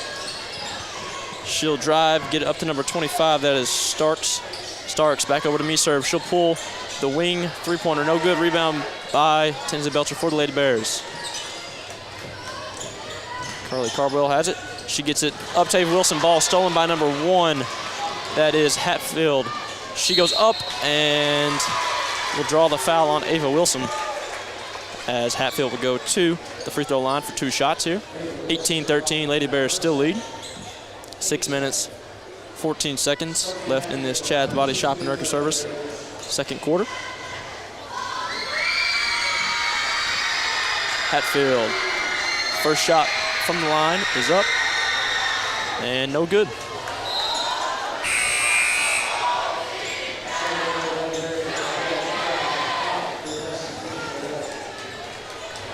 S10: She'll drive, get it up to number 25, that is Starks. Starks back over to Me-Serve. She'll pull the wing three-pointer, no good. Rebound by Tinsley Belcher for the Lady Bears. Carly Carbwell has it. She gets it up to Ava Wilson. Ball stolen by number 1. That is Hatfield. She goes up and will draw the foul on Ava Wilson, as Hatfield will go to the free throw line for 2 shots here. 18-13, Lady Bears still lead. 6 minutes, 14 seconds left in this Chad's Body Shop and Record Service second quarter. Hatfield, first shot from the line is up, and no good.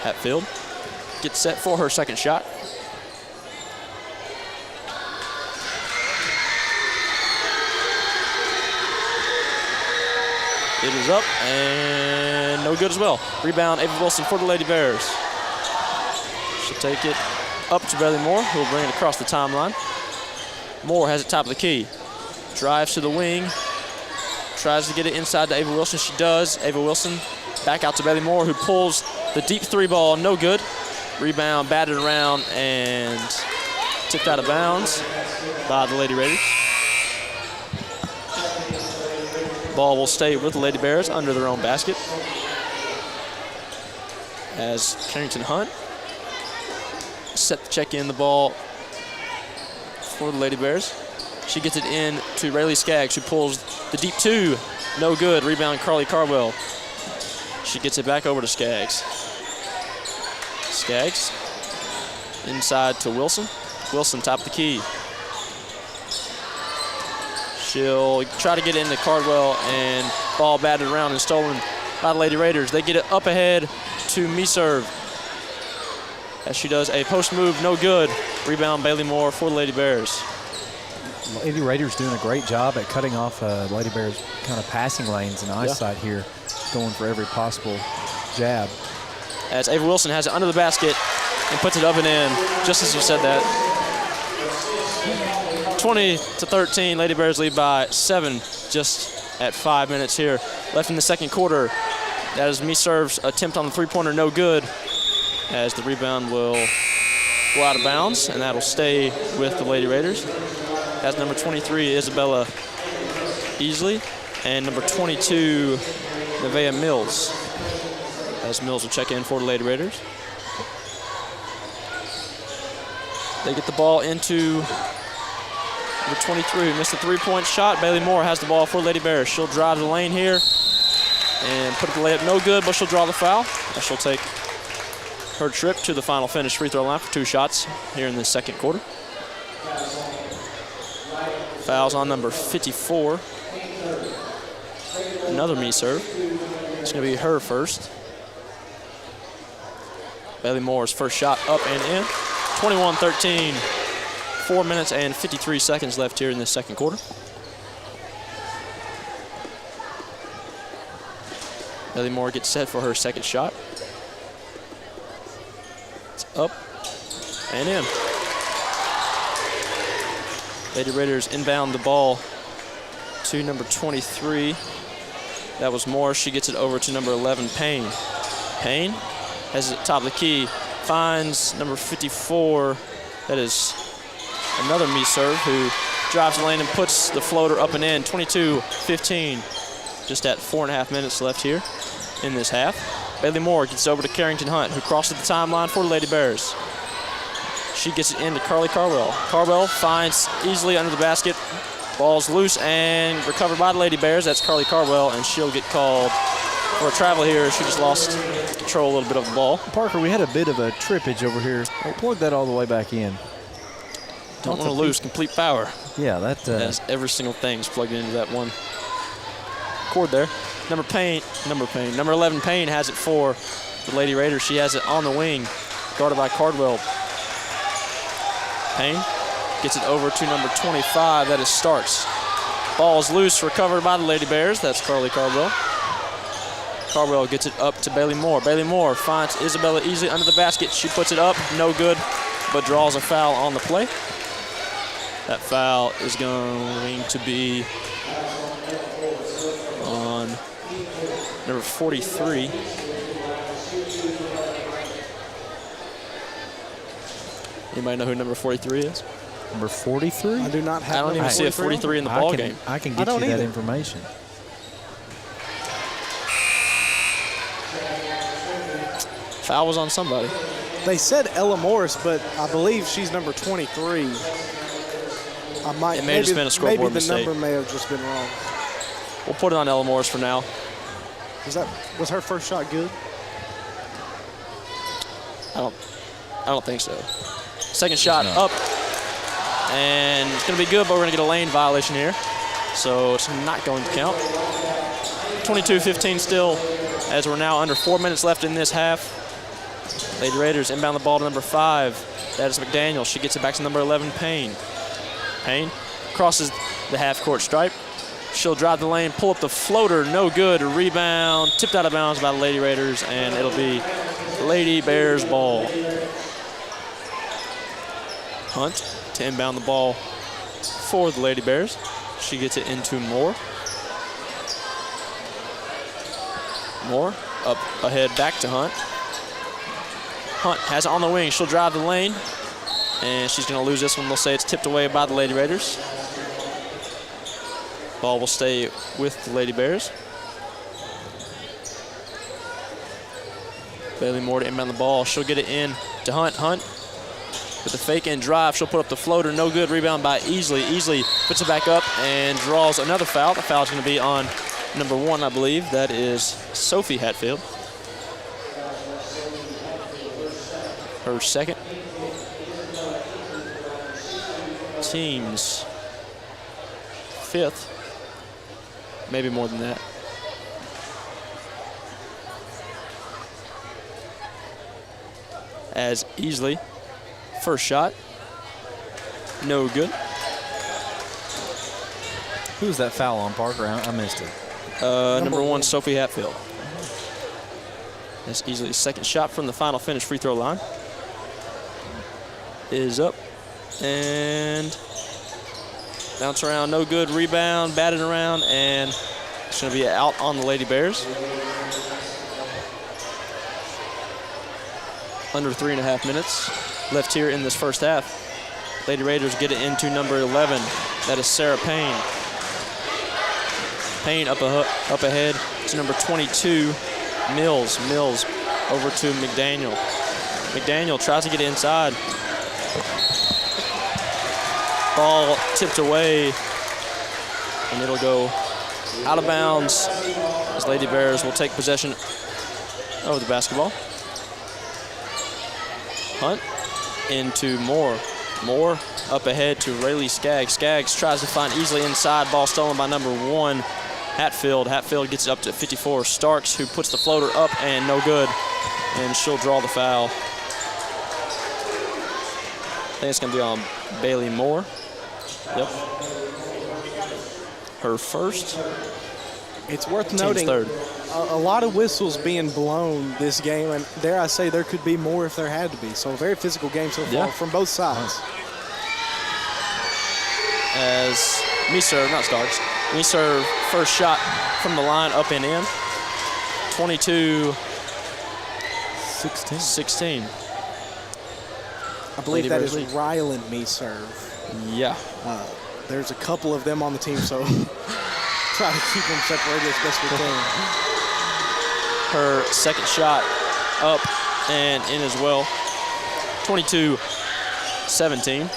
S10: Hatfield gets set for her second shot. It is up and no good as well. Rebound, Ava Wilson for the Lady Bears. She'll take it up to Bailey Moore, who will bring it across the timeline. Moore has it top of the key. Drives to the wing. Tries to get it inside to Ava Wilson. She does. Ava Wilson back out to Bailey Moore, who pulls the deep 3 ball. No good. Rebound batted around and tipped out of bounds by the Lady Raiders. Ball will stay with the Lady Bears under their own basket, as Carrington Hunt set to check in the ball for the Lady Bears. She gets it in to Rayleigh Skaggs, who pulls the deep 2. No good. Rebound, Carly Carbwell. She gets it back over to Skaggs. Skaggs inside to Wilson. Wilson, top of the key. She'll try to get it into Cardwell, and ball batted around and stolen by the Lady Raiders. They get it up ahead to Me-Serve, as she does a post move, no good. Rebound, Bailey Moore for the Lady Bears.
S11: Lady Raiders doing a great job at cutting off Lady Bears' kind of passing lanes and eyesight here, going for every possible jab.
S10: As Ava Wilson has it under the basket and puts it up and in, just as you said that. 20-13, Lady Bears lead by 7, just at 5 minutes here left in the second quarter. That is Me-Serve's attempt on the three-pointer, no good, as the rebound will go out of bounds, and that'll stay with the Lady Raiders. That's number 23, Isabella Easley, and number 22, Nevaeh Mills, as Mills will check in for the Lady Raiders. They get the ball into number 23, who missed a three-point shot. Bailey Moore has the ball for Lady Bears. She'll drive the lane here and put the layup, no good, but she'll draw the foul. And she'll take her trip to the final finish free throw line for 2 shots here in the second quarter. Foul's on number 54. Another me serve. It's going to be her first. Bailey Moore's first shot up and in. 21-13. 4 minutes and 53 seconds left here in the second quarter. Bailey Moore gets set for her second shot. It's up and in. Lady Raiders inbound the ball to number 23. That was Moore. She gets it over to number 11, Payne. Payne has it top of the key, finds number 54. That is another me serve who drives the lane and puts the floater up and in. 22-15. Just at 4.5 minutes left here in this half. Bailey Moore gets over to Carrington Hunt, who crosses the timeline for the Lady Bears. She gets it into Carly Carwell. Carwell finds easily under the basket. Ball's loose and recovered by the Lady Bears. That's Carly Carwell, and she'll get called for a travel here. She just lost control a little bit of the ball.
S11: Parker, we had a bit of a trippage over here. We'll plug that all the way back in.
S10: Don't want to lose complete power.
S11: Yeah, that...
S10: As every single thing's plugged into that one cord there. Number 11, Payne has it for the Lady Raiders. She has it on the wing, guarded by Cardwell. Payne gets it over to number 25. That is Starks. Ball's loose, recovered by the Lady Bears. That's Carly Cardwell. Cardwell gets it up to Bailey Moore. Bailey Moore finds Isabella easily under the basket. She puts it up, no good, but draws a foul on the play. That foul is going to be on number 43. Anybody know who number 43 is?
S11: Number 43?
S9: I do not have.
S10: I don't even see a 43 in the ball game.
S11: I can get you that information.
S10: Foul was on somebody.
S9: They said Ella Morris, but I believe she's number 23.
S10: It may have just been a scoreboard mistake.
S9: Maybe the number may have just been wrong.
S10: We'll put it on Ella Morris for now.
S9: Was her first shot good?
S10: I don't think so. Second shot up, and it's going to be good, but we're going to get a lane violation here, so it's not going to count. 22-15 still, as we're now under 4 minutes left in this half. Lady Raiders inbound the ball to number 5. That is McDaniel. She gets it back to number 11, Payne. Payne crosses the half-court stripe. She'll drive the lane, pull up the floater, no good. Rebound, tipped out of bounds by the Lady Raiders, and it'll be Lady Bears ball. Hunt to inbound the ball for the Lady Bears. She gets it into Moore. Moore up ahead, back to Hunt. Hunt has it on the wing. She'll drive the lane, and she's going to lose this one. They'll say it's tipped away by the Lady Raiders. Ball will stay with the Lady Bears. Bailey Moore to inbound the ball. She'll get it in to Hunt. Hunt with the fake and drive. She'll put up the floater. No good. Rebound by Easley. Easley puts it back up and draws another foul. The foul's going to be on number 1, I believe. That is Sophie Hatfield. Her second. Team's 5th. Maybe more than that. As Easley, first shot, no good.
S11: Who's that foul on, Parker? I missed it.
S10: Number 1, Sophie Hatfield. That's Easley's second shot from the final finish free throw line. Is up and bounce around, no good. Rebound, batted around, and it's going to be out on the Lady Bears. Under 3.5 minutes left here in this first half. Lady Raiders get it into number 11. That is Sarah Payne. Payne up ahead to number 22, Mills. Mills over to McDaniel. McDaniel tries to get inside. Ball tipped away, and it'll go out of bounds as Lady Bears will take possession of the basketball. Hunt into Moore. Moore up ahead to Rayleigh Skaggs. Skaggs tries to find easily inside. Ball stolen by number 1, Hatfield. Hatfield gets it up to 54. Starks, who puts the floater up and no good. And she'll draw the foul. I think it's going to be on Bailey Moore. Yep. Her first.
S9: It's worth noting
S10: third.
S9: A lot of whistles being blown this game, and dare I say there could be more if there had to be. So a very physical game so far from both sides.
S10: As not Starks, first shot from the line up and in. 22-16.
S9: I believe that is Ryland Meserve.
S10: Yeah.
S9: There's a couple of them on the team, so try to keep them separated as best we can.
S10: Her second shot up and in as well. 22-17.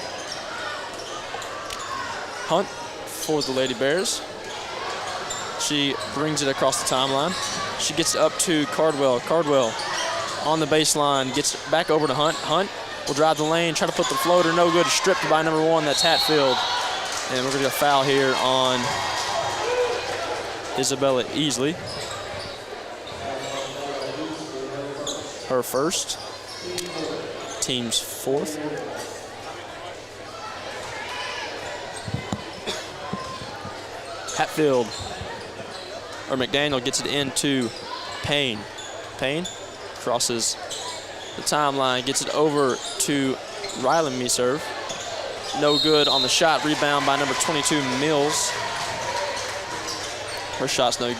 S10: Hunt for the Lady Bears. She brings it across the timeline. She gets up to Cardwell. Cardwell on the baseline, gets back over to Hunt. Hunt will drive the lane, try to put the floater, no good, stripped by number 1, that's Hatfield. And we're gonna get a foul here on Isabella Easley. Her first, team's fourth. Hatfield, or McDaniel gets it into Payne. Payne crosses the timeline, gets it over to Ryland Meserve. No good on the shot, rebound by number 22, Mills. Her shot's no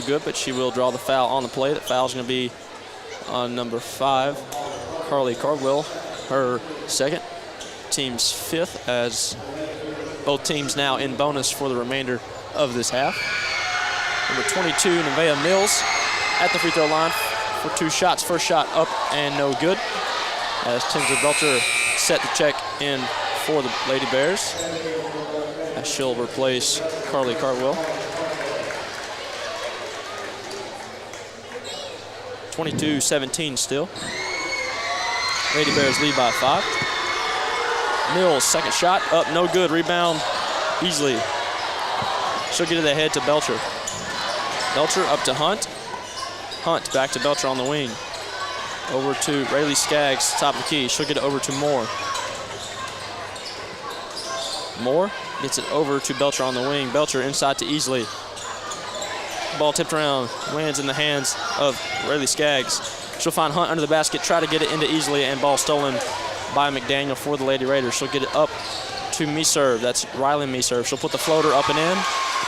S10: good, but she will draw the foul on the play. That foul's gonna be on number 5, Carly Cardwell, her second, team's 5th, as both teams now in bonus for the remainder of this half. Number 22, Nevaeh Mills, at the free throw line for 2 shots. First shot up and no good, as Tinsley Belcher set the check in for the Lady Bears, as she'll replace Carly Cardwell. 22-17 still. Lady Bears lead by 5. Mills, second shot, up, no good. Rebound, Easley. She'll get it ahead to Belcher. Belcher up to Hunt. Hunt back to Belcher on the wing. Over to Rayleigh Skaggs, top of the key. She'll get it over to Moore. Moore gets it over to Belcher on the wing. Belcher inside to Easley. Ball tipped around, lands in the hands of Rayleigh Skaggs. She'll find Hunt under the basket, try to get it into Easley, and ball stolen by McDaniel for the Lady Raiders. She'll get it up to Meserve. That's Ryland Meserve. She'll put the floater up and in.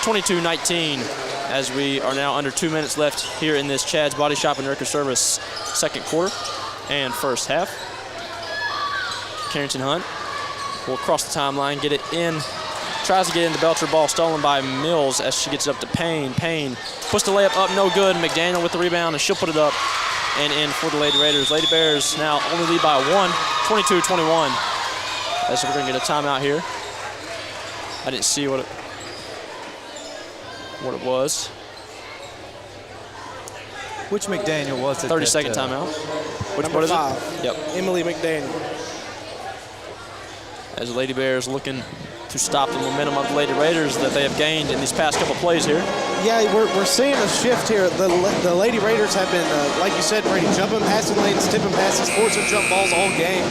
S10: 22-19, as we are now under 2 minutes left here in this Chad's Body Shop and Record Service second quarter and first half. Carrington Hunt will cross the timeline, get it in. Tries to get into Belcher, ball stolen by Mills as she gets it up to Payne. Payne puts the layup up, no good. McDaniel with the rebound, and she'll put it up and in for the Lady Raiders. Lady Bears now only lead by 1, 22-21. As we're gonna get a timeout here. I didn't see what it was.
S11: Which McDaniel was it?
S10: 30-second timeout.
S9: Number 5.
S10: Yep.
S9: Emily McDaniel.
S10: As the Lady Bears looking to stop the momentum of the Lady Raiders that they have gained in these past couple plays here.
S9: Yeah, we're seeing a shift here. The Lady Raiders have been, like you said, Brady, jumping passing lanes, tipping passes, forcing jump balls all game.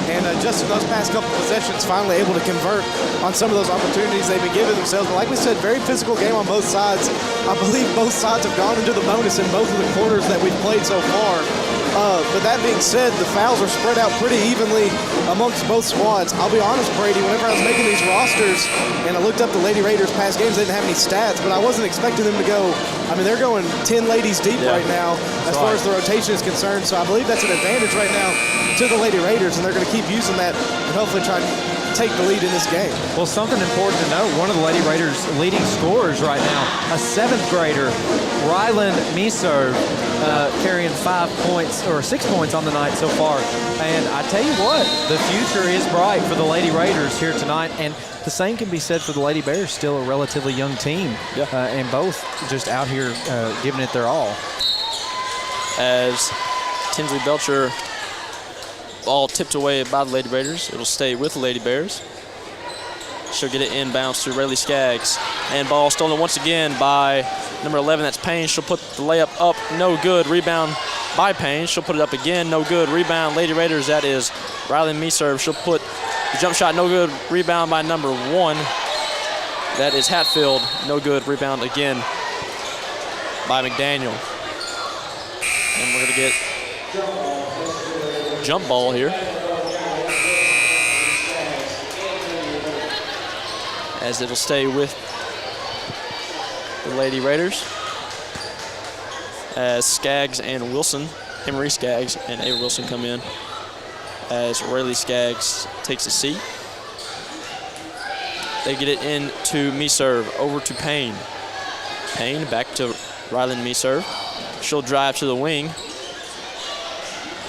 S9: And just in those past couple possessions, finally able to convert on some of those opportunities they've been giving themselves. But like we said, very physical game on both sides. I believe both sides have gone into the bonus in both of the quarters that we've played so far. But that being said, the fouls are spread out pretty evenly amongst both squads. I'll be honest, Brady, whenever I was making these rosters and I looked up the Lady Raiders past games, they didn't have any stats, but I wasn't expecting them to go. I mean, they're going 10 ladies deep right now as far as the rotation is concerned. So I believe that's an advantage right now to the Lady Raiders, and they're going to keep using that and hopefully try to take the lead in this game.
S12: Well, something important to note, one of the Lady Raiders' leading scorers right now, a 7th grader, Ryland Meserve, carrying 5 points or 6 points on the night so far. And I tell you what, the future is bright for the Lady Raiders here tonight, and the same can be said for the Lady Bears, still a relatively young team, and both just out here giving it their all.
S10: As Tinsley Belcher Ball tipped away by the Lady Raiders. It'll stay with the Lady Bears. She'll get it inbounds to Rayleigh Skaggs. And ball stolen once again by number 11, that's Payne. She'll put the layup up, no good. Rebound by Payne. She'll put it up again, no good. Rebound, Lady Raiders, that is Riley Meserve. She'll put the jump shot, no good. Rebound by number 1. That is Hatfield, no good. Rebound again by McDaniel. And we're gonna get jump ball here. As it'll stay with the Lady Raiders. As Skaggs and Wilson, Emery Skaggs and Ava Wilson come in. As Rayleigh Skaggs takes a seat. They get it into Meserve, over to Payne. Payne back to Riley Meserve. She'll drive to the wing.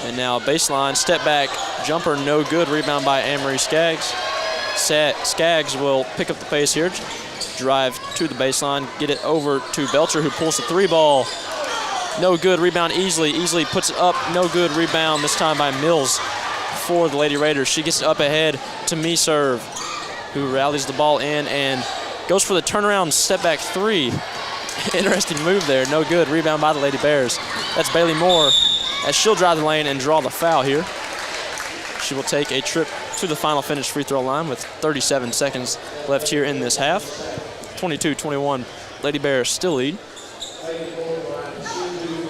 S10: And now baseline, step back, jumper, no good. Rebound by Emery Skaggs. Skaggs will pick up the pace here, drive to the baseline, get it over to Belcher, who pulls the 3 ball. No good. Rebound easily puts it up. No good. Rebound this time by Mills for the Lady Raiders. She gets it up ahead to Meserve, who rallies the ball in and goes for the turnaround step back 3. Interesting move there. No good. Rebound by the Lady Bears. That's Bailey Moore, as she'll drive the lane and draw the foul here. She will take a trip to the final finish free throw line with 37 seconds left here in this half. 22-21, Lady Bears still lead.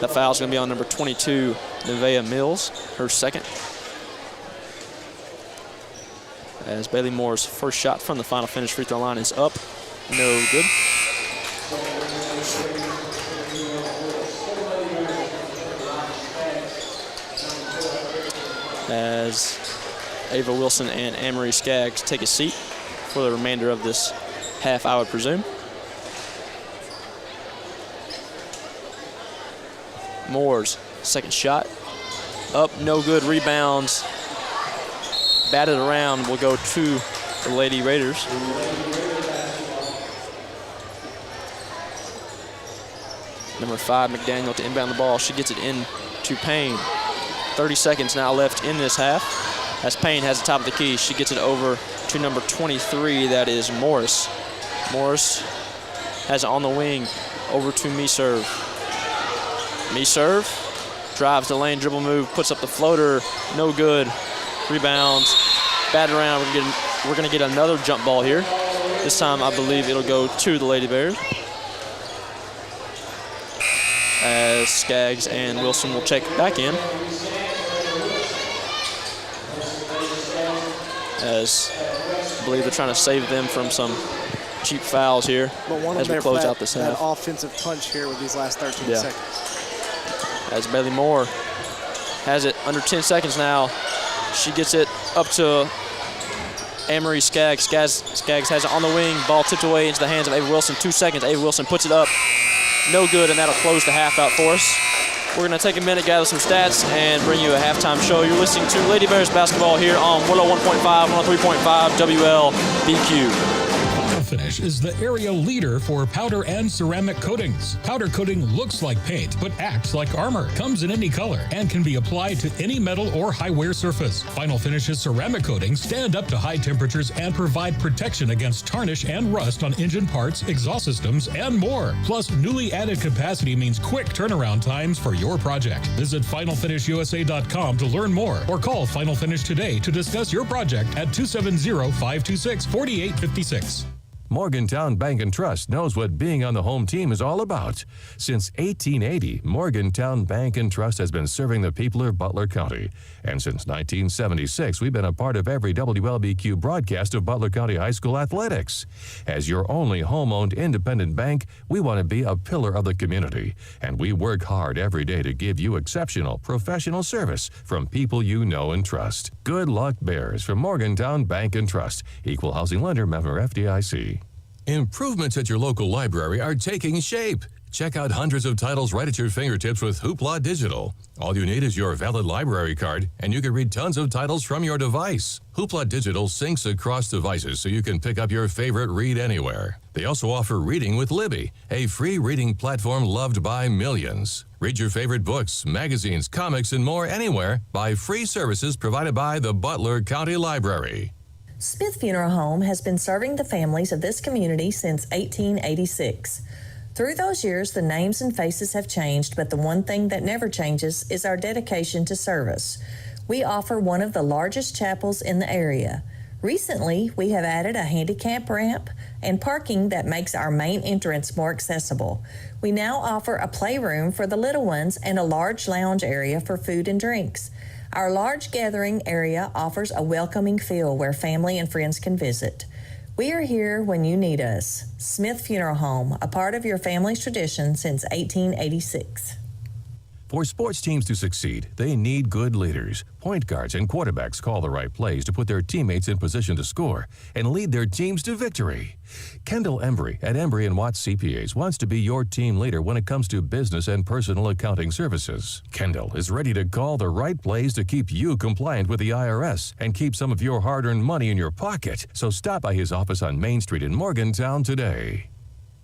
S10: That foul's gonna be on number 22, Nevaeh Mills, her second. As Bailey Moore's first shot from the final finish free throw line is up, no good. As Ava Wilson and Amory Skaggs take a seat for the remainder of this half, I would presume. Moore's second shot, up, no good. Rebounds, batted around, will go to the Lady Raiders. Number 5, McDaniel, to inbound the ball. She gets it in to Payne. 30 seconds now left in this half. As Payne has the top of the key, she gets it over to number 23, that is Morris. Morris has it on the wing, over to Meserve. Meserve drives the lane, dribble move, puts up the floater, no good. Rebounds, batted around. We're gonna get another jump ball here. This time I believe it'll go to the Lady Bears. As Skaggs and Wilson will check back in. As I believe they're trying to save them from some cheap fouls here as we close out this half.
S13: That offensive punch here with these last 13 seconds.
S10: As Bailey Moore has it under 10 seconds now. She gets it up to Amory Skaggs. Skaggs has it on the wing. Ball tipped away into the hands of Ava Wilson. 2 seconds. Ava Wilson puts it up. No good, and that'll close the half out for us. We're going to take a minute, gather some stats, and bring you a halftime show. You're listening to Lady Bears basketball here on 101.5, 103.5 WLBQ.
S6: Finish is the area leader for powder and ceramic coatings. Powder coating looks like paint, but acts like armor. Comes in any color and can be applied to any metal or high wear surface. Final Finish's ceramic coatings stand up to high temperatures and provide protection against tarnish and rust on engine parts, exhaust systems, and more. Plus, newly added capacity means quick turnaround times for your project. Visit FinalFinishUSA.com to learn more, or call Final Finish today to discuss your project at 270-526-4856.
S1: Morgantown Bank and Trust knows what being on the home team is all about. Since 1880, Morgantown Bank and Trust has been serving the people of Butler County. And since 1976, we've been a part of every WLBQ broadcast of Butler County High School athletics. As your only home-owned independent bank, we want to be a pillar of the community. And we work hard every day to give you exceptional professional service from people you know and trust. Good luck, Bears, from Morgantown Bank and Trust. Equal housing lender, member FDIC. Improvements at your local library are taking shape. Check out hundreds of titles right at your fingertips with Hoopla Digital. All you need is your valid library card, and you can read tons of titles from your device. Hoopla Digital syncs across devices so you can pick up your favorite read anywhere. They also offer Reading with Libby, a free reading platform loved by millions. Read your favorite books, magazines, comics, and more anywhere by free services provided by the Butler County Library.
S7: Smith Funeral Home has been serving the families of this community since 1886. Through those years, the names and faces have changed, but the one thing that never changes is our dedication to service. We offer one of the largest chapels in the area. Recently, we have added a handicap ramp and parking that makes our main entrance more accessible. We now offer a playroom for the little ones and a large lounge area for food and drinks. Our large gathering area offers a welcoming feel where family and friends can visit. We are here when you need us. Smith Funeral Home, a part of your family's tradition since 1886.
S1: For sports teams to succeed, they need good leaders. Point guards and quarterbacks call the right plays to put their teammates in position to score and lead their teams to victory. Kendall Embry at Embry & Watts CPAs wants to be your team leader when it comes to business and personal accounting services. Kendall is ready to call the right plays to keep you compliant with the IRS and keep some of your hard-earned money in your pocket. So stop by his office on Main Street in Morgantown today.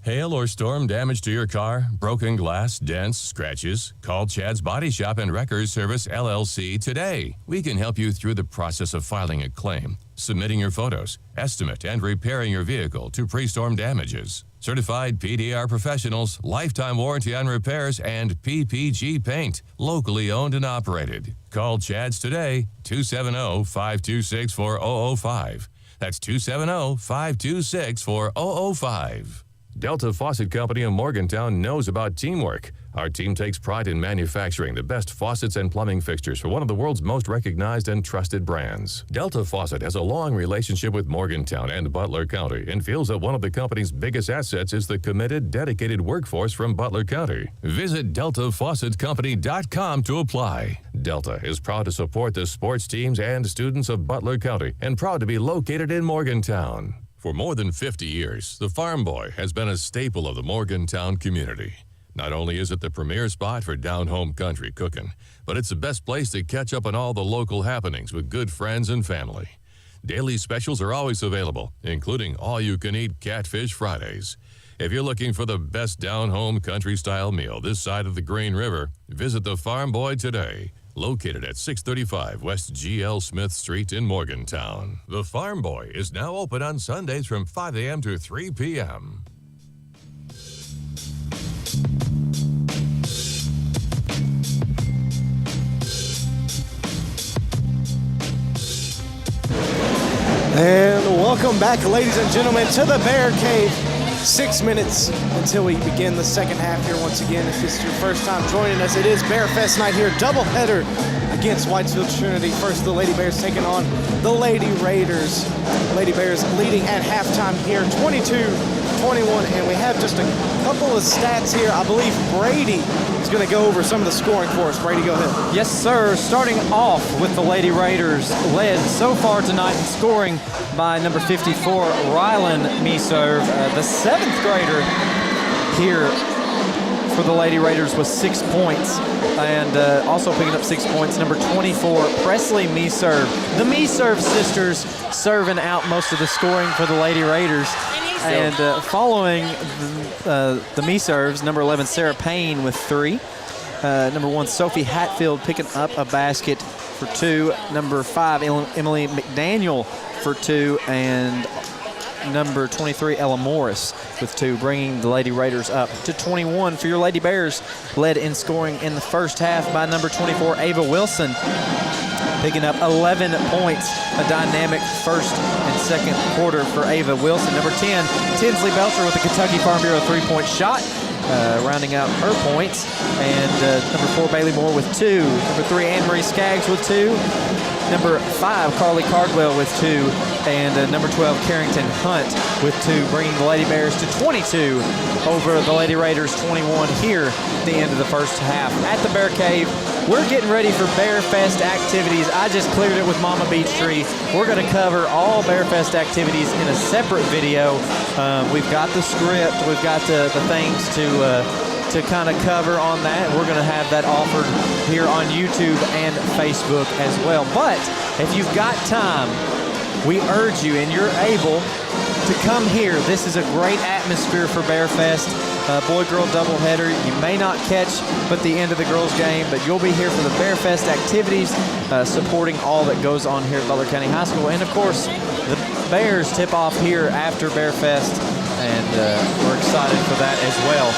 S1: Hail or storm damage to your car, broken glass, dents, scratches? Call Chad's Body Shop and Wreckers Service, LLC today. We can help you through the process of filing a claim, submitting your photos, estimate, and repairing your vehicle to pre-storm damages. Certified PDR professionals, lifetime warranty on repairs, and PPG paint, locally owned and operated. Call Chad's today, 270-526-4005. That's 270-526-4005. Delta Faucet Company in Morgantown knows about teamwork. Our team takes pride in manufacturing the best faucets and plumbing fixtures for one of the world's most recognized and trusted brands. Delta Faucet has a long relationship with Morgantown and Butler County and feels that one of the company's biggest assets is the committed, dedicated workforce from Butler County. Visit DeltaFaucetCompany.com to apply. Delta is proud to support the sports teams and students of Butler County and proud to be located in Morgantown. For more than 50 years, the Farm Boy has been a staple of the Morgantown community. Not only is it the premier spot for down-home country cooking, but it's the best place to catch up on all the local happenings with good friends and family. Daily specials are always available, including all-you-can-eat Catfish Fridays. If you're looking for the best down-home country-style meal this side of the Green River, visit the Farm Boy today. Located at 635 West G.L. Smith Street in Morgantown. The Farm Boy is now open on Sundays from 5 a.m. to 3 p.m.
S9: And welcome back, ladies and gentlemen, to the Bear Cave. 6 minutes until we begin the second half here once again. If this is your first time joining us, it is Bear Fest night here, doubleheader against Whitesville Trinity. First, the Lady Bears taking on the Lady Raiders. Lady Bears leading at halftime here, 22-21, and we have just a couple of stats here. I believe Brady is going to go over some of the scoring for us. Brady, go ahead.
S12: Yes, sir. Starting off with the Lady Raiders, led so far tonight in scoring by number 54, Rylan Meserve, the seventh grader here for the Lady Raiders with 6 points. And also picking up 6 points, number 24, Presley Meserve. The Meserve sisters serving out most of the scoring for the Lady Raiders. And following the Meserves, number 11, Sarah Payne with 3. Number 1, Sophie Hatfield picking up a basket for 2. Number 5, Emily McDaniel for 2. And number 23, Ella Morris with 2, bringing the Lady Raiders up to 21 for your Lady Bears, led in scoring in the first half by number 24, Ava Wilson, picking up 11 points, a dynamic first and second quarter for Ava Wilson. Number 10, Tinsley Belcher with the Kentucky Farm Bureau three-point shot, rounding out her points. And number 4, Bailey Moore with 2. Number 3, Anne-Marie Skaggs with 2. Number 5, Carly Cardwell with 2. And number 12, Carrington Hunt with 2, bringing the Lady Bears to 22 over the Lady Raiders 21 here at the end of the first half. At the Bear Cave, we're getting ready for Bear Fest activities. I just cleared it with Mama Beach Tree. We're going to cover all Bear Fest activities in a separate video. We've got the script. We've got the things to to kind of cover on that. We're going to have that offered here on YouTube and Facebook as well. But if you've got time, we urge you, and you're able to come here. This is a great atmosphere for Bear Fest. Boy-girl doubleheader. You may not catch but the end of the girls' game, but you'll be here for the Bear Fest activities, supporting all that goes on here at Butler County High School. And, of course, the Bears tip off here after Bear Fest, and we're excited for that as well.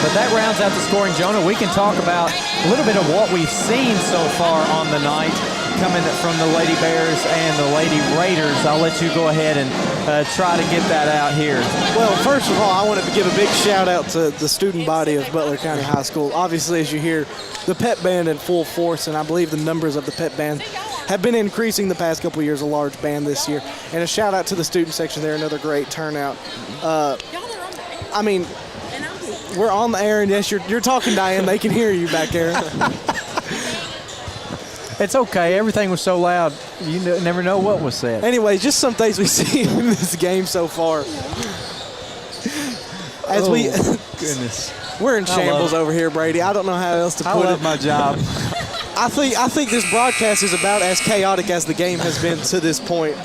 S12: But that rounds out the scoring, Jonah. We can talk about a little bit of what we've seen so far on the night coming from the Lady Bears and the Lady Raiders. I'll let you go ahead and try to get that out here.
S9: Well, first of all, I wanted to give a big shout out to the student body of Butler County High School. Obviously, as you hear, the pep band in full force, and I believe the numbers of the pep band have been increasing the past couple of years, a large band this year. And a shout out to the student section there, another great turnout. I mean, we're on the air, and yes, you're talking, Diane. They can hear you back there.
S12: It's okay. Everything was so loud, you never know what was said.
S9: Anyway, just some things we've seen in this game so far. As
S12: goodness.
S9: We're in shambles over here, Brady. I don't know how else to put it.
S12: I love my job.
S9: I think this broadcast is about as chaotic as the game has been to this point.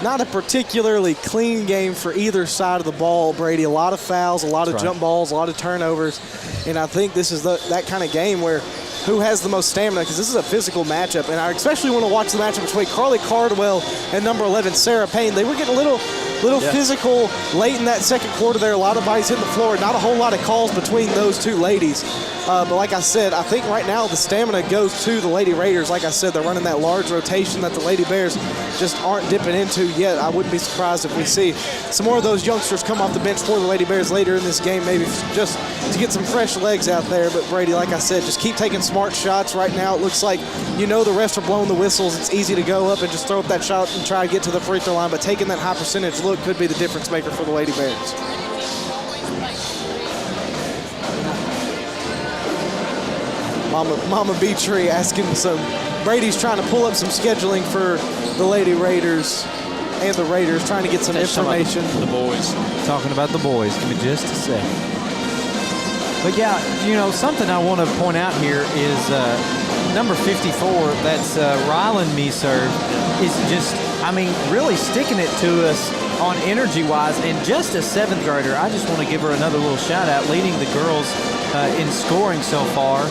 S9: Not a particularly clean game for either side of the ball, Brady. A lot of fouls, a lot of jump balls, a lot of turnovers. And I think this is that kind of game where who has the most stamina, because this is a physical matchup. And I especially want to watch the matchup between Carly Cardwell and number 11, Sarah Payne. They were getting a little physical late in that second quarter there. A lot of bodies hitting the floor. Not a whole lot of calls between those two ladies. But like I said, I think right now the stamina goes to the Lady Raiders. Like I said, they're running that large rotation that the Lady Bears just aren't dipping into yet. I wouldn't be surprised if we see some more of those youngsters come off the bench for the Lady Bears later in this game, maybe just to get some fresh legs out there. But Brady, like I said, just keep taking smart shots. Right now it looks like the refs are blowing the whistles. It's easy to go up and just throw up that shot and try to get to the free throw line, but taking that high percentage look could be the difference maker for the Lady Bears. Mama B-Tree asking Brady's trying to pull up some scheduling for the Lady Raiders and the Raiders, trying to get some information.
S10: The boys.
S12: Talking about the boys. Give me just a second. But yeah, something I want to point out here is number 54, that's Rylan Meserve, is just, really sticking it to us on energy-wise. And just a 7th grader, I just want to give her another little shout-out, leading the girls in scoring so far.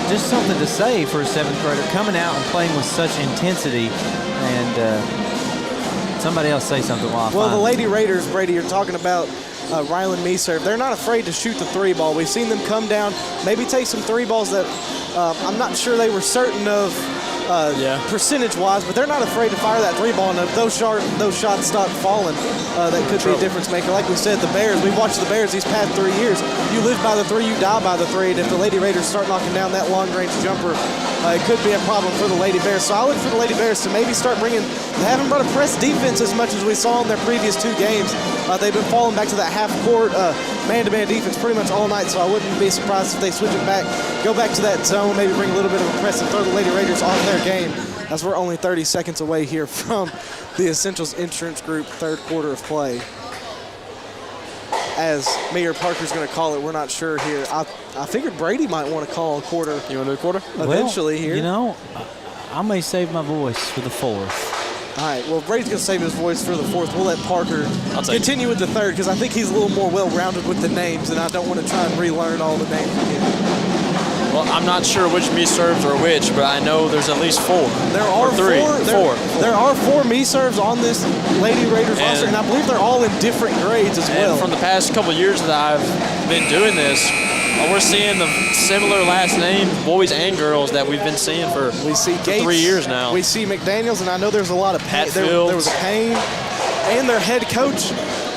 S12: Just something to say for a 7th grader, coming out and playing with such intensity. And somebody else say something while I
S9: Well,
S12: find
S9: the Lady Raiders, Brady, you're talking about Rylan Meserve. They're not afraid to shoot the 3 ball. We've seen them come down, maybe take some 3 balls that I'm not sure they were certain of percentage-wise, but they're not afraid to fire that 3 ball. And if those shots stop falling, that could be a difference maker. Like we said, the Bears, we've watched the Bears these past 3 years. You live by the 3, you die by the 3. And if the Lady Raiders start knocking down that long-range jumper, it could be a problem for the Lady Bears. So I look for the Lady Bears to maybe start they haven't brought a press defense as much as we saw in their previous 2 games. They've been falling back to that half-court man-to-man defense pretty much all night, so I wouldn't be surprised if they switch it back, go back to that zone, maybe bring a little bit of a press and throw the Lady Raiders off their game, as we're only 30 seconds away here from the Essentials Insurance Group 3rd quarter of play. As Mayor Parker's going to call it, we're not sure here. I figured Brady might want to call a quarter.
S10: You want to do a quarter?
S9: Eventually here.
S12: I may save my voice for the 4th.
S9: All right, well, Brady's going to save his voice for the 4th. We'll let Parker continue with the 3rd, because I think he's a little more well-rounded with the names, and I don't want to try and relearn all the names again.
S10: Well, I'm not sure which me-serves are which, but I know there's at least 4.
S9: There are 4. There are 4 me-serves on this Lady Raiders roster, and I believe they're all in different grades as well.
S10: And from the past couple of years that I've been doing this, we're seeing the similar last name, boys and girls, that we've been seeing for 3 years now.
S9: We see McDaniels, and I know there's a lot of Payne. There was a Payne, and their head coach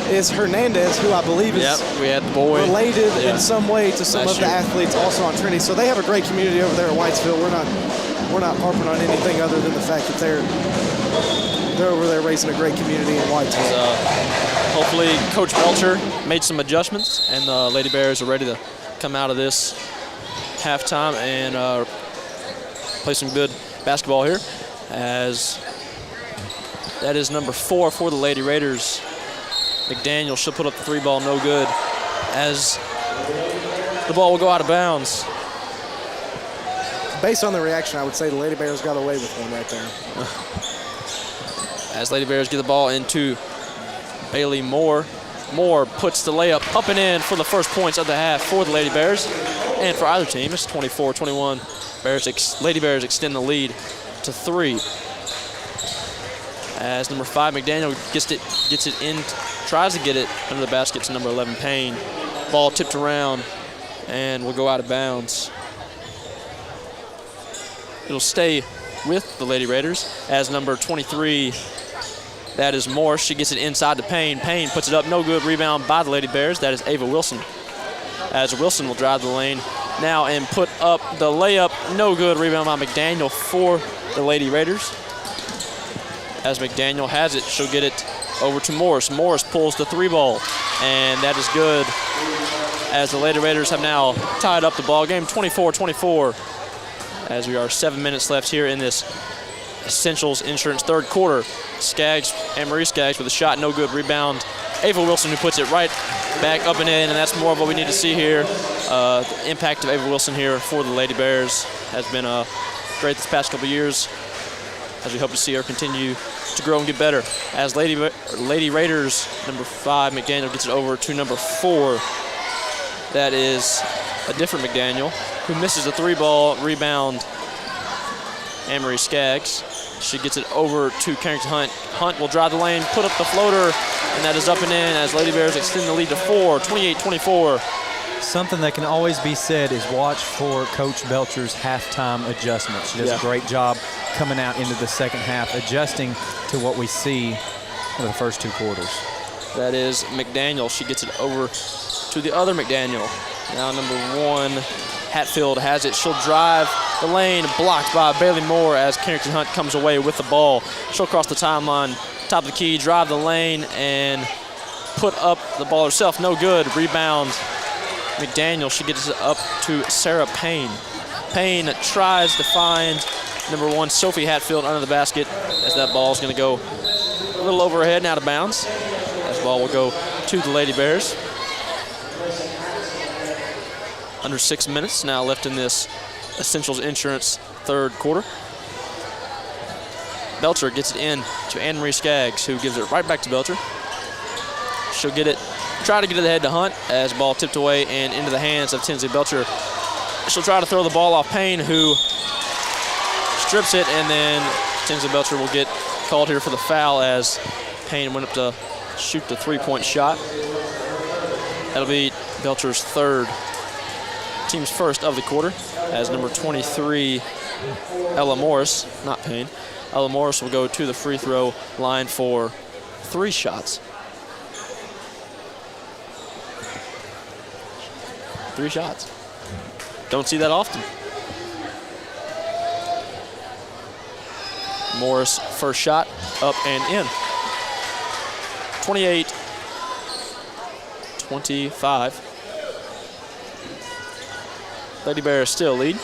S9: is Hernandez, who I believe is
S10: we had the boy
S9: related in some way to some of the athletes also on Trinity. So they have a great community over there at Whitesville. We're not harping on anything other than the fact that they're over there raising a great community in Whitesville.
S10: Hopefully Coach Belcher made some adjustments, and the Lady Bears are ready to come out of this halftime and play some good basketball here, as that is number 4 for the Lady Raiders. McDaniel, she'll put up the 3 ball, no good. As The ball will go out of bounds.
S13: Based on the reaction, I would say the Lady Bears got away with one right there.
S10: As Lady Bears get the ball into Bailey Moore. Moore puts the layup up and in for the first points of the half for the Lady Bears. And for either team, it's 24-21. Lady Bears extend the lead to 3. As number 5, McDaniel gets it in, tries to get it under the basket to number 11, Payne. Ball tipped around and will go out of bounds. It'll stay with the Lady Raiders as number 23, that is Morse. She gets it inside to Payne. Payne puts it up, no good. Rebound by the Lady Bears. That is Ava Wilson. As Wilson will drive the lane now and put up the layup, no good. Rebound by McDaniel for the Lady Raiders. As McDaniel has it, she'll get it over to Morris. Morris pulls the 3 ball, and that is good. As the Lady Raiders have now tied up the ball game, 24-24. As we are 7 minutes left here in this Essentials Insurance third quarter. Skaggs, Anne-Marie Skaggs with a shot, no good. Rebound, Ava Wilson, who puts it right back up and in, and that's more of what we need to see here. The impact of Ava Wilson here for the Lady Bears has been great this past couple years, as we hope to see her continue to grow and get better. As Lady Raiders, number 5, McDaniel gets it over to number 4. That is a different McDaniel, who misses a 3 ball. Rebound, Anne-Marie Skaggs. She gets it over to Carrington Hunt. Hunt will drive the lane, put up the floater, and that is up and in as Lady Bears extend the lead to 4, 28-24.
S11: Something that can always be said is watch for Coach Belcher's halftime adjustments. She does a great job coming out into the second half, adjusting to what we see in the first 2 quarters.
S10: That is McDaniel. She gets it over to the other McDaniel. Now number 1, Hatfield has it. She'll drive the lane, blocked by Bailey Moore as Carrington Hunt comes away with the ball. She'll cross the timeline, top of the key, drive the lane, and put up the ball herself. No good. Rebound, McDaniel. She gets it up to Sarah Payne. Payne tries to find number 1, Sophie Hatfield, under the basket, as that ball is going to go a little over her head and out of bounds. That ball will go to the Lady Bears. Under 6 minutes now left in this Essentials Insurance third quarter. Belcher gets it in to Anne-Marie Skaggs, who gives it right back to Belcher. She'll get it, try to get it ahead to Hunt as ball tipped away and into the hands of Tinsley Belcher. She'll try to throw the ball off Payne, who strips it, and then Tinsley Belcher will get called here for the foul as Payne went up to shoot the 3-point shot. That'll be Belcher's third, team's first of the quarter, as number 23, Ella Morris, not Payne, Ella Morris will go to the free throw line for 3 shots. 3 shots. Don't see that often. Morris, first shot, up and in. 28-25. Lady Bears still lead.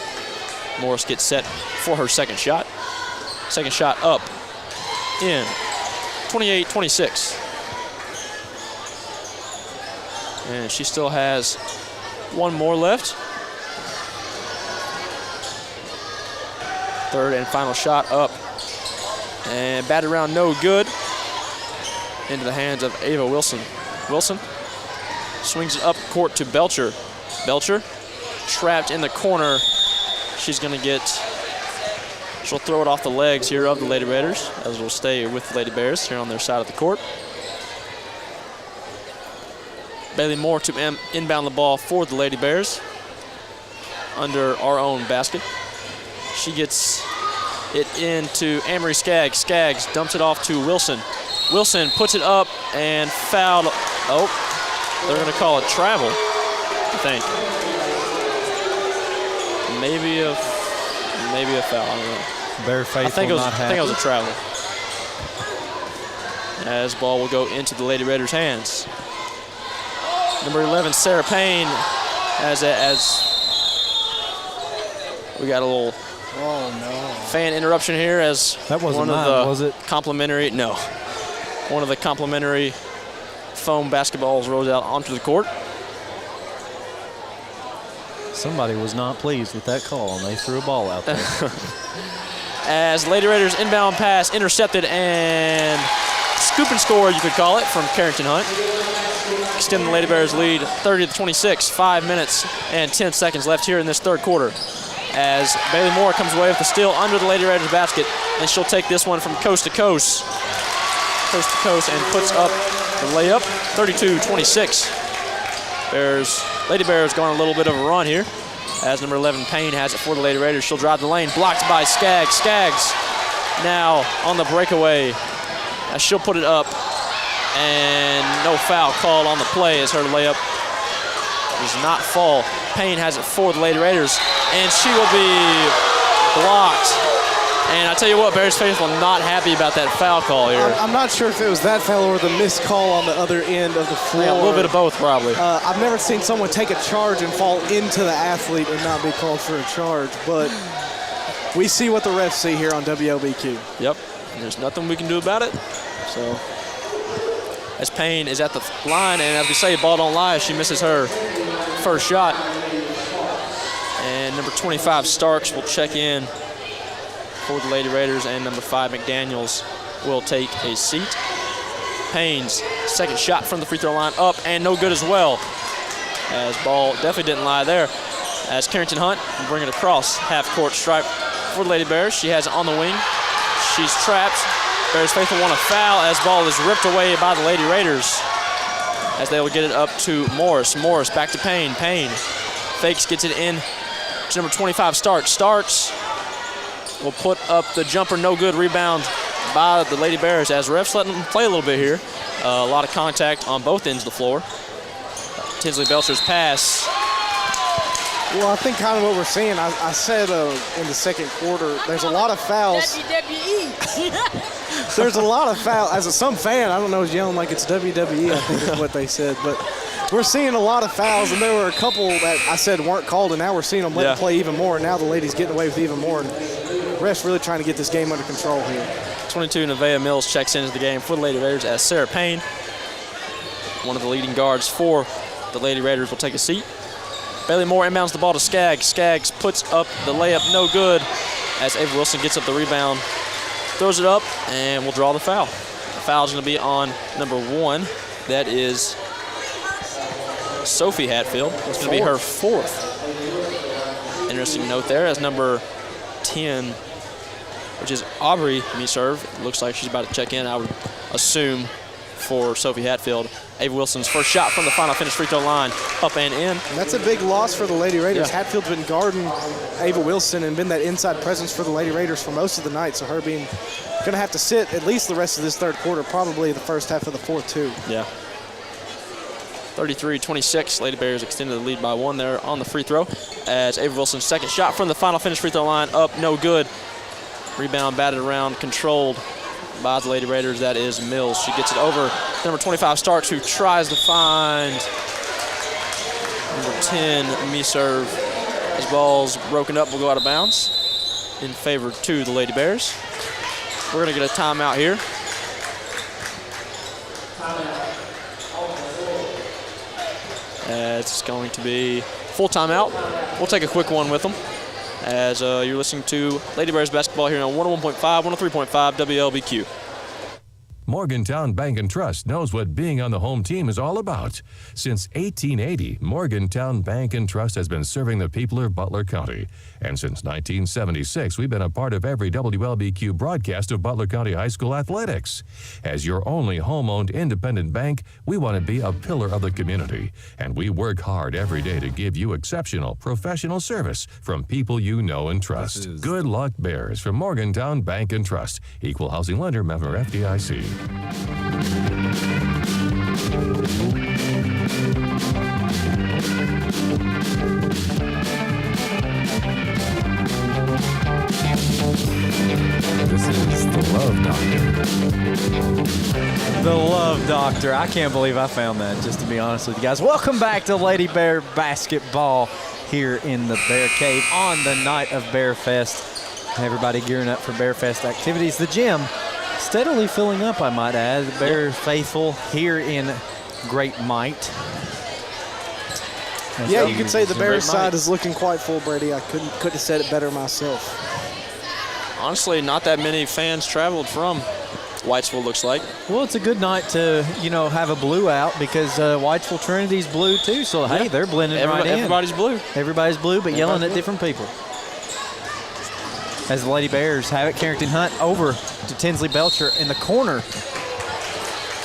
S10: Morris gets set for her second shot. Second shot up, in. 28-26. And she still has 1 more left. Third and final shot up. And batted around, no good. Into the hands of Ava Wilson. Wilson swings it up court to Belcher. Belcher trapped in the corner. She's going to she'll throw it off the legs here of the Lady Raiders, as will stay with the Lady Bears here on their side of the court. Bailey Moore to inbound the ball for the Lady Bears under our own basket. She gets it into Anne-Marie Skaggs. Skaggs dumps it off to Wilson. Wilson puts it up and fouled. Oh, they're going to call it travel, I think. Maybe a foul. I don't know.
S11: Bare faith.
S10: I think it was a travel. As ball will go into the Lady Raiders' hands. Number 11, Sarah Payne, as we got a little fan interruption here as
S11: that wasn't mine, was it?
S10: Complimentary, no. One of the complimentary foam basketballs rolls out onto the court.
S11: Somebody was not pleased with that call, and they threw a ball out there.
S10: As Lady Raiders inbound pass intercepted and scoop and score, you could call it, from Carrington Hunt. Extend the Lady Bears lead 30-26, 5 minutes and 10 seconds left here in this third quarter. As Bailey Moore comes away with the steal under the Lady Raiders basket, and she'll take this one from coast to coast, and puts up the layup, 32-26. Lady Bears going on a little bit of a run here, as number 11 Payne has it for the Lady Raiders. She'll drive the lane, blocked by Skaggs. Skaggs now on the breakaway, as she'll put it up, and no foul called on the play as her layup does not fall. Payne has it for the Lady Raiders, and she will be blocked. And I tell you what, Bears faithful not happy about that foul call here.
S9: I'm not sure if it was that foul or the missed call on the other end of the floor.
S10: Yeah, a little bit of both, probably.
S9: I've never seen someone take a charge and fall into the athlete and not be called for a charge, but we see what the refs see here on WLBQ.
S10: Yep, and there's nothing we can do about it. So, as Payne is at the line, and as we say, ball don't lie, she misses her first shot. And number 25, Starks, will check in for the Lady Raiders, and number 5, McDaniels, will take a seat. Payne's second shot from the free throw line up, and no good as well, as ball definitely didn't lie there. As Carrington Hunt will bring it across half-court stripe for the Lady Bears. She has it on the wing. She's trapped. Bears faithful want a foul, as ball is ripped away by the Lady Raiders, as they will get it up to Morris. Morris back to Payne. Payne fakes, gets it in to number 25, Starks. Starks will put up the jumper, no good. Rebound by the Lady Bears, as refs letting them play a little bit here. A lot of contact on both ends of the floor. Tinsley Belcher's pass.
S9: Well, I think kind of what we're seeing, I said in the second quarter, there's a lot of fouls. There's a lot of fouls. As some fan, I don't know, is yelling like it's WWE, I think is what they said. But we're seeing a lot of fouls, and there were a couple that I said weren't called, and now we're seeing them let them play even more, and now the ladies getting away with even more. And refs really trying to get this game under control here.
S10: 22, Nevaeh Mills checks into the game for the Lady Raiders, as Sarah Payne, one of the leading guards for the Lady Raiders, will take a seat. Bailey Moore inbounds the ball to Skaggs. Skaggs puts up the layup, no good, as Ava Wilson gets up the rebound, throws it up, and will draw the foul. The foul's going to be on number 1. That is Sophie Hatfield. It's going to be her 4th. Interesting note there, as number 10, which is Aubrey Meserve, looks like she's about to check in, I would assume, for Sophie Hatfield. Ava Wilson's first shot from the final finish free throw line, up and in.
S9: And that's a big loss for the Lady Raiders. Yeah. Hatfield's been guarding Ava Wilson and been that inside presence for the Lady Raiders for most of the night, so her being going to have to sit at least the rest of this third quarter, probably the first half of the fourth too.
S10: Yeah. 33-26, Lady Bears extended the lead by 1 there on the free throw, as Ava Wilson's second shot from the final finish free throw line, up, no good. Rebound batted around, controlled by the Lady Raiders. That is Mills. She gets it over to number 25, Starks, who tries to find number 10, Meserve. As ball's broken up, will go out of bounds in favor to the Lady Bears. We're going to get a timeout here. It's going to be full timeout. We'll take a quick one with them, as you're listening to Lady Bears basketball here on 101.5, 103.5 WLBQ.
S1: Morgantown Bank and Trust knows what being on the home team is all about. Since 1880, Morgantown Bank and Trust has been serving the people of Butler County. And since 1976, we've been a part of every WLBQ broadcast of Butler County High School athletics. As your only home-owned independent bank, we want to be a pillar of the community. And we work hard every day to give you exceptional professional service from people you know and trust. Good luck, Bears, from Morgantown Bank and Trust. Equal housing lender, member FDIC.
S11: This is the Love Doctor. The Love Doctor. I can't believe I found that, just to be honest with you guys. Welcome back to Lady Bear basketball here in the Bear Cave on the night of Bear Fest. Everybody gearing up for Bear Fest activities. The gym steadily filling up, I might add. The Bear faithful here in great might.
S9: Yeah, you could say the Bears side is looking quite full, Brady. I couldn't have said it better myself.
S10: Honestly, not that many fans traveled from Whitesville, looks like.
S11: Well, it's a good night to, have a blue out because Whitesville Trinity's blue too. So, hey, they're blending right in.
S10: Everybody's blue.
S11: Everybody's blue, but yelling at different people. As the Lady Bears have it, Carrington Hunt over to Tinsley Belcher in the corner.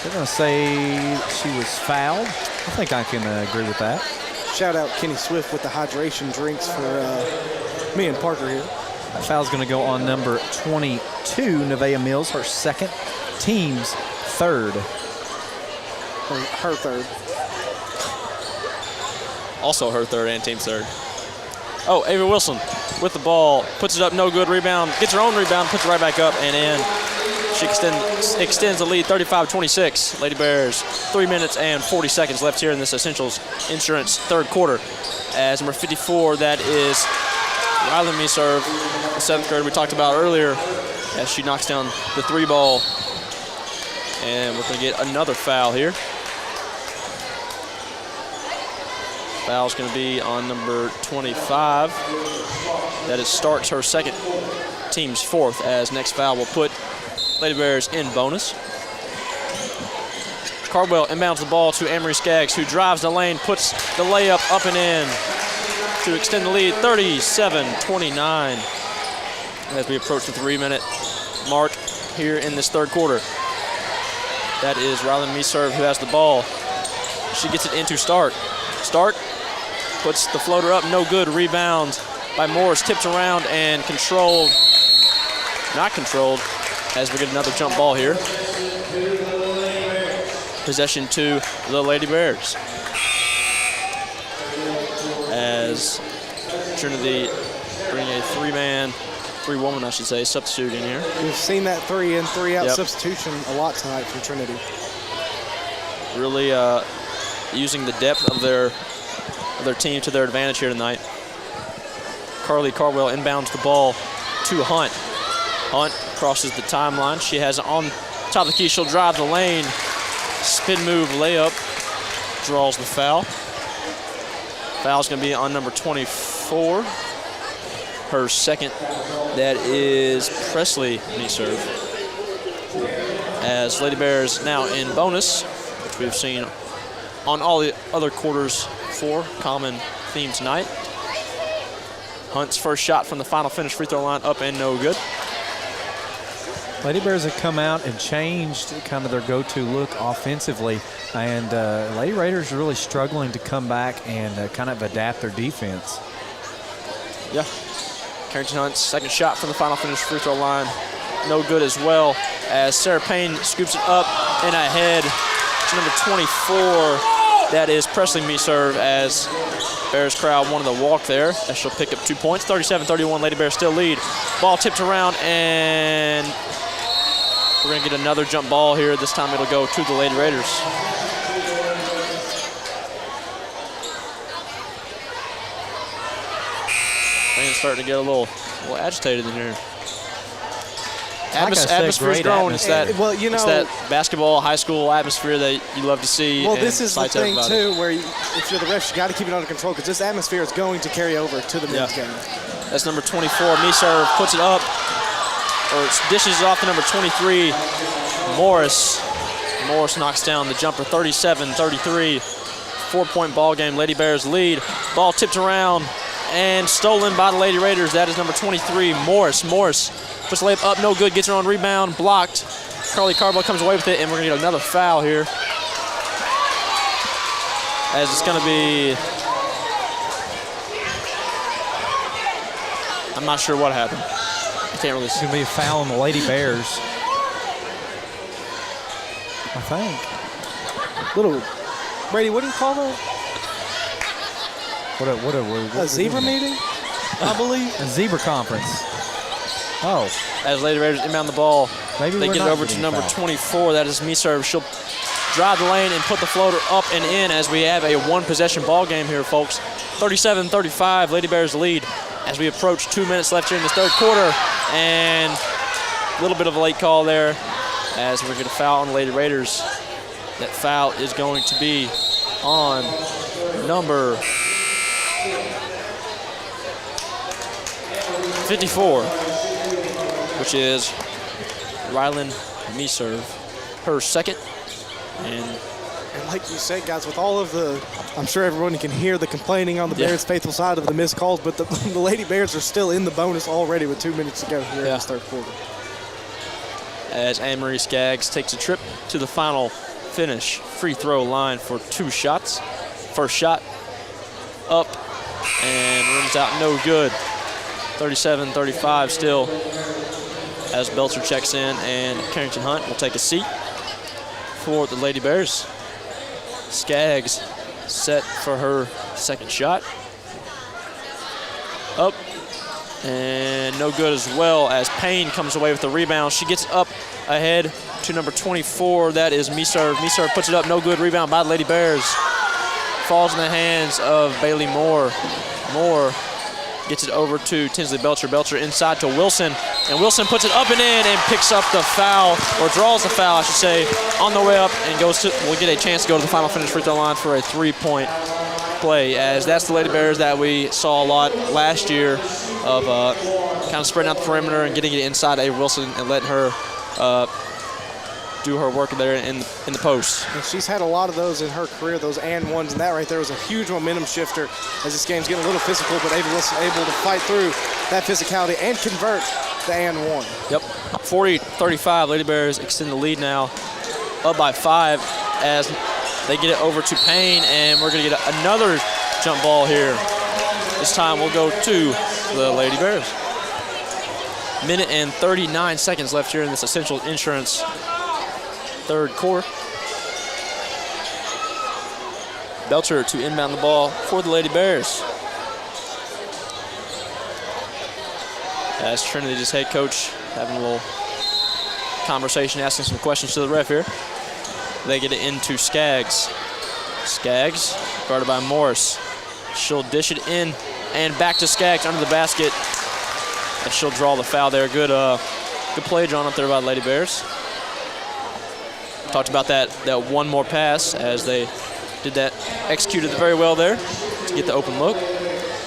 S11: They're going to say she was fouled. I think I can agree with that.
S9: Shout out Kenny Swift with the hydration drinks for me and Parker here.
S11: That foul's going to go on number 22, Nevaeh Mills, her second, team's third.
S9: Her third.
S10: Also her third and team's third. Oh, Ava Wilson with the ball, puts it up, no good, rebound, gets her own rebound, puts it right back up and in. She extends the lead 35-26. Lady Bears, 3 minutes and 40 seconds left here in this Essentials Insurance third quarter. As number 54, that is Rylan Meserve, the seventh grader we talked about earlier, as she knocks down the three ball. And we're going to get another foul here. Foul's going to be on number 25. That starts her second, team's fourth, as next foul will put Lady Bears in bonus. Cardwell inbounds the ball to Amory Skaggs, who drives the lane, puts the layup up and in to extend the lead 37-29 as we approach the 3-minute mark here in this third quarter. That is Rylan Meserve who has the ball. She gets it into Stark. Stark puts the floater up, no good. Rebound by Morris, tipped around and controlled. Not controlled, as we get another jump ball here. Possession to the Lady Bears. As Trinity bring a three-woman, I should say, substitute in here.
S9: We've seen that 3-in, 3-out substitution a lot tonight from Trinity.
S10: Really using the depth of their team to their advantage here tonight. Carly Cardwell inbounds the ball to Hunt. Hunt crosses the timeline. She has it on top of the key. She'll drive the lane. Spin move layup. Draws the foul. Foul's going to be on number 24. Her second. That is Presley Meserve. As Lady Bears now in bonus, which we've seen on all the other quarters for, common theme tonight. Hunt's first shot from the final finish free throw line, up and no good.
S11: Lady Bears have come out and changed kind of their go-to look offensively, and Lady Raiders are really struggling to come back and kind of adapt their defense.
S10: Yeah. Carrington Hunt's second shot from the final finish free throw line, no good as well, as Sarah Payne scoops it up and ahead to number 24. That is Presley Meserve, as Bears crowd wanted to walk there, as she'll pick up 2 points. 37-31, Lady Bears still lead. Ball tipped around, and we're going to get another jump ball here. This time it'll go to the Lady Raiders. Fans starting to get a little agitated in here. Atmosphere's growing. It's that, it's that basketball, high school atmosphere that you love to see.
S9: Well, this is the thing, too, where if you're the refs, you got to keep it under control, because this atmosphere is going to carry over to the men's game.
S10: That's number 24. Meserve puts it up, or dishes it off to number 23, Morris. Morris knocks down the jumper, 37-33. 4-point ball game. Lady Bears lead. Ball tipped around and stolen by the Lady Raiders. That is number 23, Morris. Morris puts the layup up, no good, gets her own rebound, blocked. Carly Cardwell comes away with it, and we're going to get another foul here. As it's going to be, I'm not sure what happened. I can't really see.
S11: It's going to be a foul on the Lady Bears, I think.
S9: Little, Brady, what do you call that?
S11: What
S9: a zebra meeting, I believe?
S11: A zebra conference. Oh.
S10: As Lady Raiders inbound the ball,
S11: maybe
S10: they get it over to number 24. That is Meserve. She'll drive the lane and put the floater up and in, as we have a one-possession ball game here, folks. 37-35, Lady Bears lead as we approach 2 minutes left here in this third quarter. And a little bit of a late call there, as we're going to foul on the Lady Raiders. That foul is going to be on number 54, which is Ryland Meserve, her second. And
S9: like you said, guys, with all of the, I'm sure everyone can hear the complaining on the Bears' faithful side of the missed calls, but the Lady Bears are still in the bonus already with 2 minutes to go here in this third quarter.
S10: As Anne-Marie Skaggs takes a trip to the final finish free throw line for 2 shots. First shot up and rims out, no good. 37-35 still as Belcher checks in, and Carrington Hunt will take a seat for the Lady Bears. Skaggs set for her second shot. Up and no good as well as Payne comes away with the rebound. She gets up ahead to number 24. That is Meserve. Meserve puts it up, no good. Rebound by the Lady Bears. Falls in the hands of Bailey Moore. Moore gets it over to Tinsley Belcher. Belcher inside to Wilson, and Wilson puts it up and in and picks up the foul, or draws the foul, I should say, on the way up, and will get a chance to go to the final finish free throw line for a 3-point play, as that's the Lady Bears that we saw a lot last year of kind of spreading out the perimeter and getting it inside A. Wilson and letting her do her work there in the post.
S9: And she's had a lot of those in her career, those and ones, and that right there was a huge momentum shifter as this game's getting a little physical, but Ava Wilson able to fight through that physicality and convert the and one.
S10: Yep, 40-35, Lady Bears extend the lead now, up by 5 as they get it over to Payne, and we're gonna get another jump ball here. This time we'll go to the Lady Bears. Minute and 39 seconds left here in this Essential Insurance third quarter. Belcher to inbound the ball for the Lady Bears. As Trinity's head coach having a little conversation, asking some questions to the ref here. They get it into Skaggs. Skaggs, guarded by Morris. She'll dish it in and back to Skaggs under the basket. And she'll draw the foul there. Good play drawn up there by the Lady Bears. Talked about that one more pass as they did that, executed it very well there to get the open look.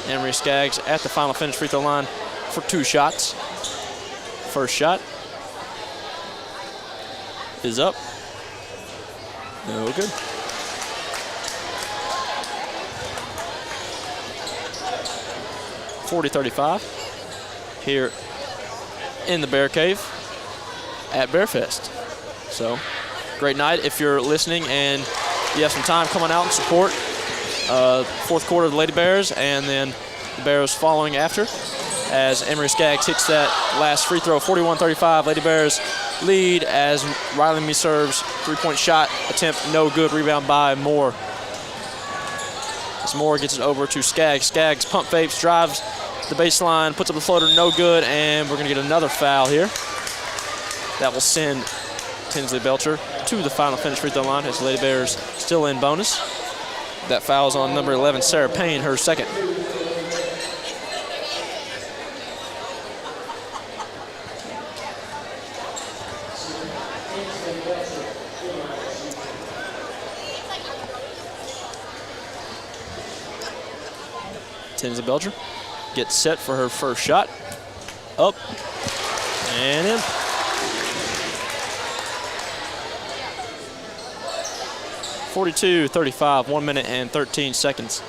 S10: Anne-Marie Skaggs at the final finish free throw line for 2 shots. First shot is up. No good. .40-35 here in the Bear Cave at Bearfest. So, great night. If you're listening and you have some time, come on out and support fourth quarter of the Lady Bears, and then the Bears following after as Anne-Marie Skaggs hits that last free throw. 41-35, Lady Bears lead as Riley Meserve's 3-point shot attempt, no good. Rebound by Moore. As Moore gets it over to Skaggs. Skaggs pump fakes, drives the baseline, puts up the floater, no good, and we're gonna get another foul here. That will send Tinsley Belcher to the final finish free throw line as the Lady Bears still in bonus. That foul is on number 11, Sarah Payne, her second. Tinsley Belcher gets set for her first shot. Up and in. .42-35, 1 minute and 13 seconds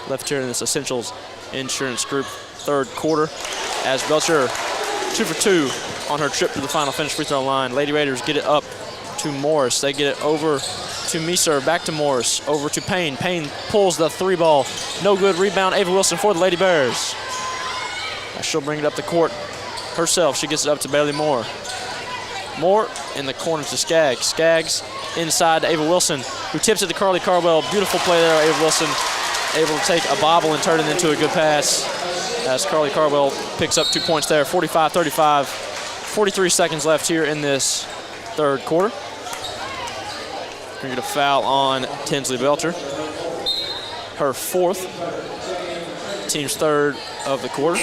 S10: left here in this Essentials Insurance Group third quarter. As Belcher 2 for 2 on her trip to the final finish free throw line. Lady Raiders get it up to Morris. They get it over to Meserve, back to Morris, over to Payne. Payne pulls the 3 ball. No good. Rebound, Ava Wilson for the Lady Bears. She'll bring it up the court herself. She gets it up to Bailey Moore. Moore in the corner to Skaggs. Skaggs inside to Ava Wilson, who tips it to Carly Cardwell. Beautiful play there. Ava Wilson able to take a bobble and turn it into a good pass as Carly Cardwell picks up 2 points there. 45-35, 43 seconds left here in this third quarter. We're going to get a foul on Tinsley Belcher. Her 4th, team's 3rd of the quarter.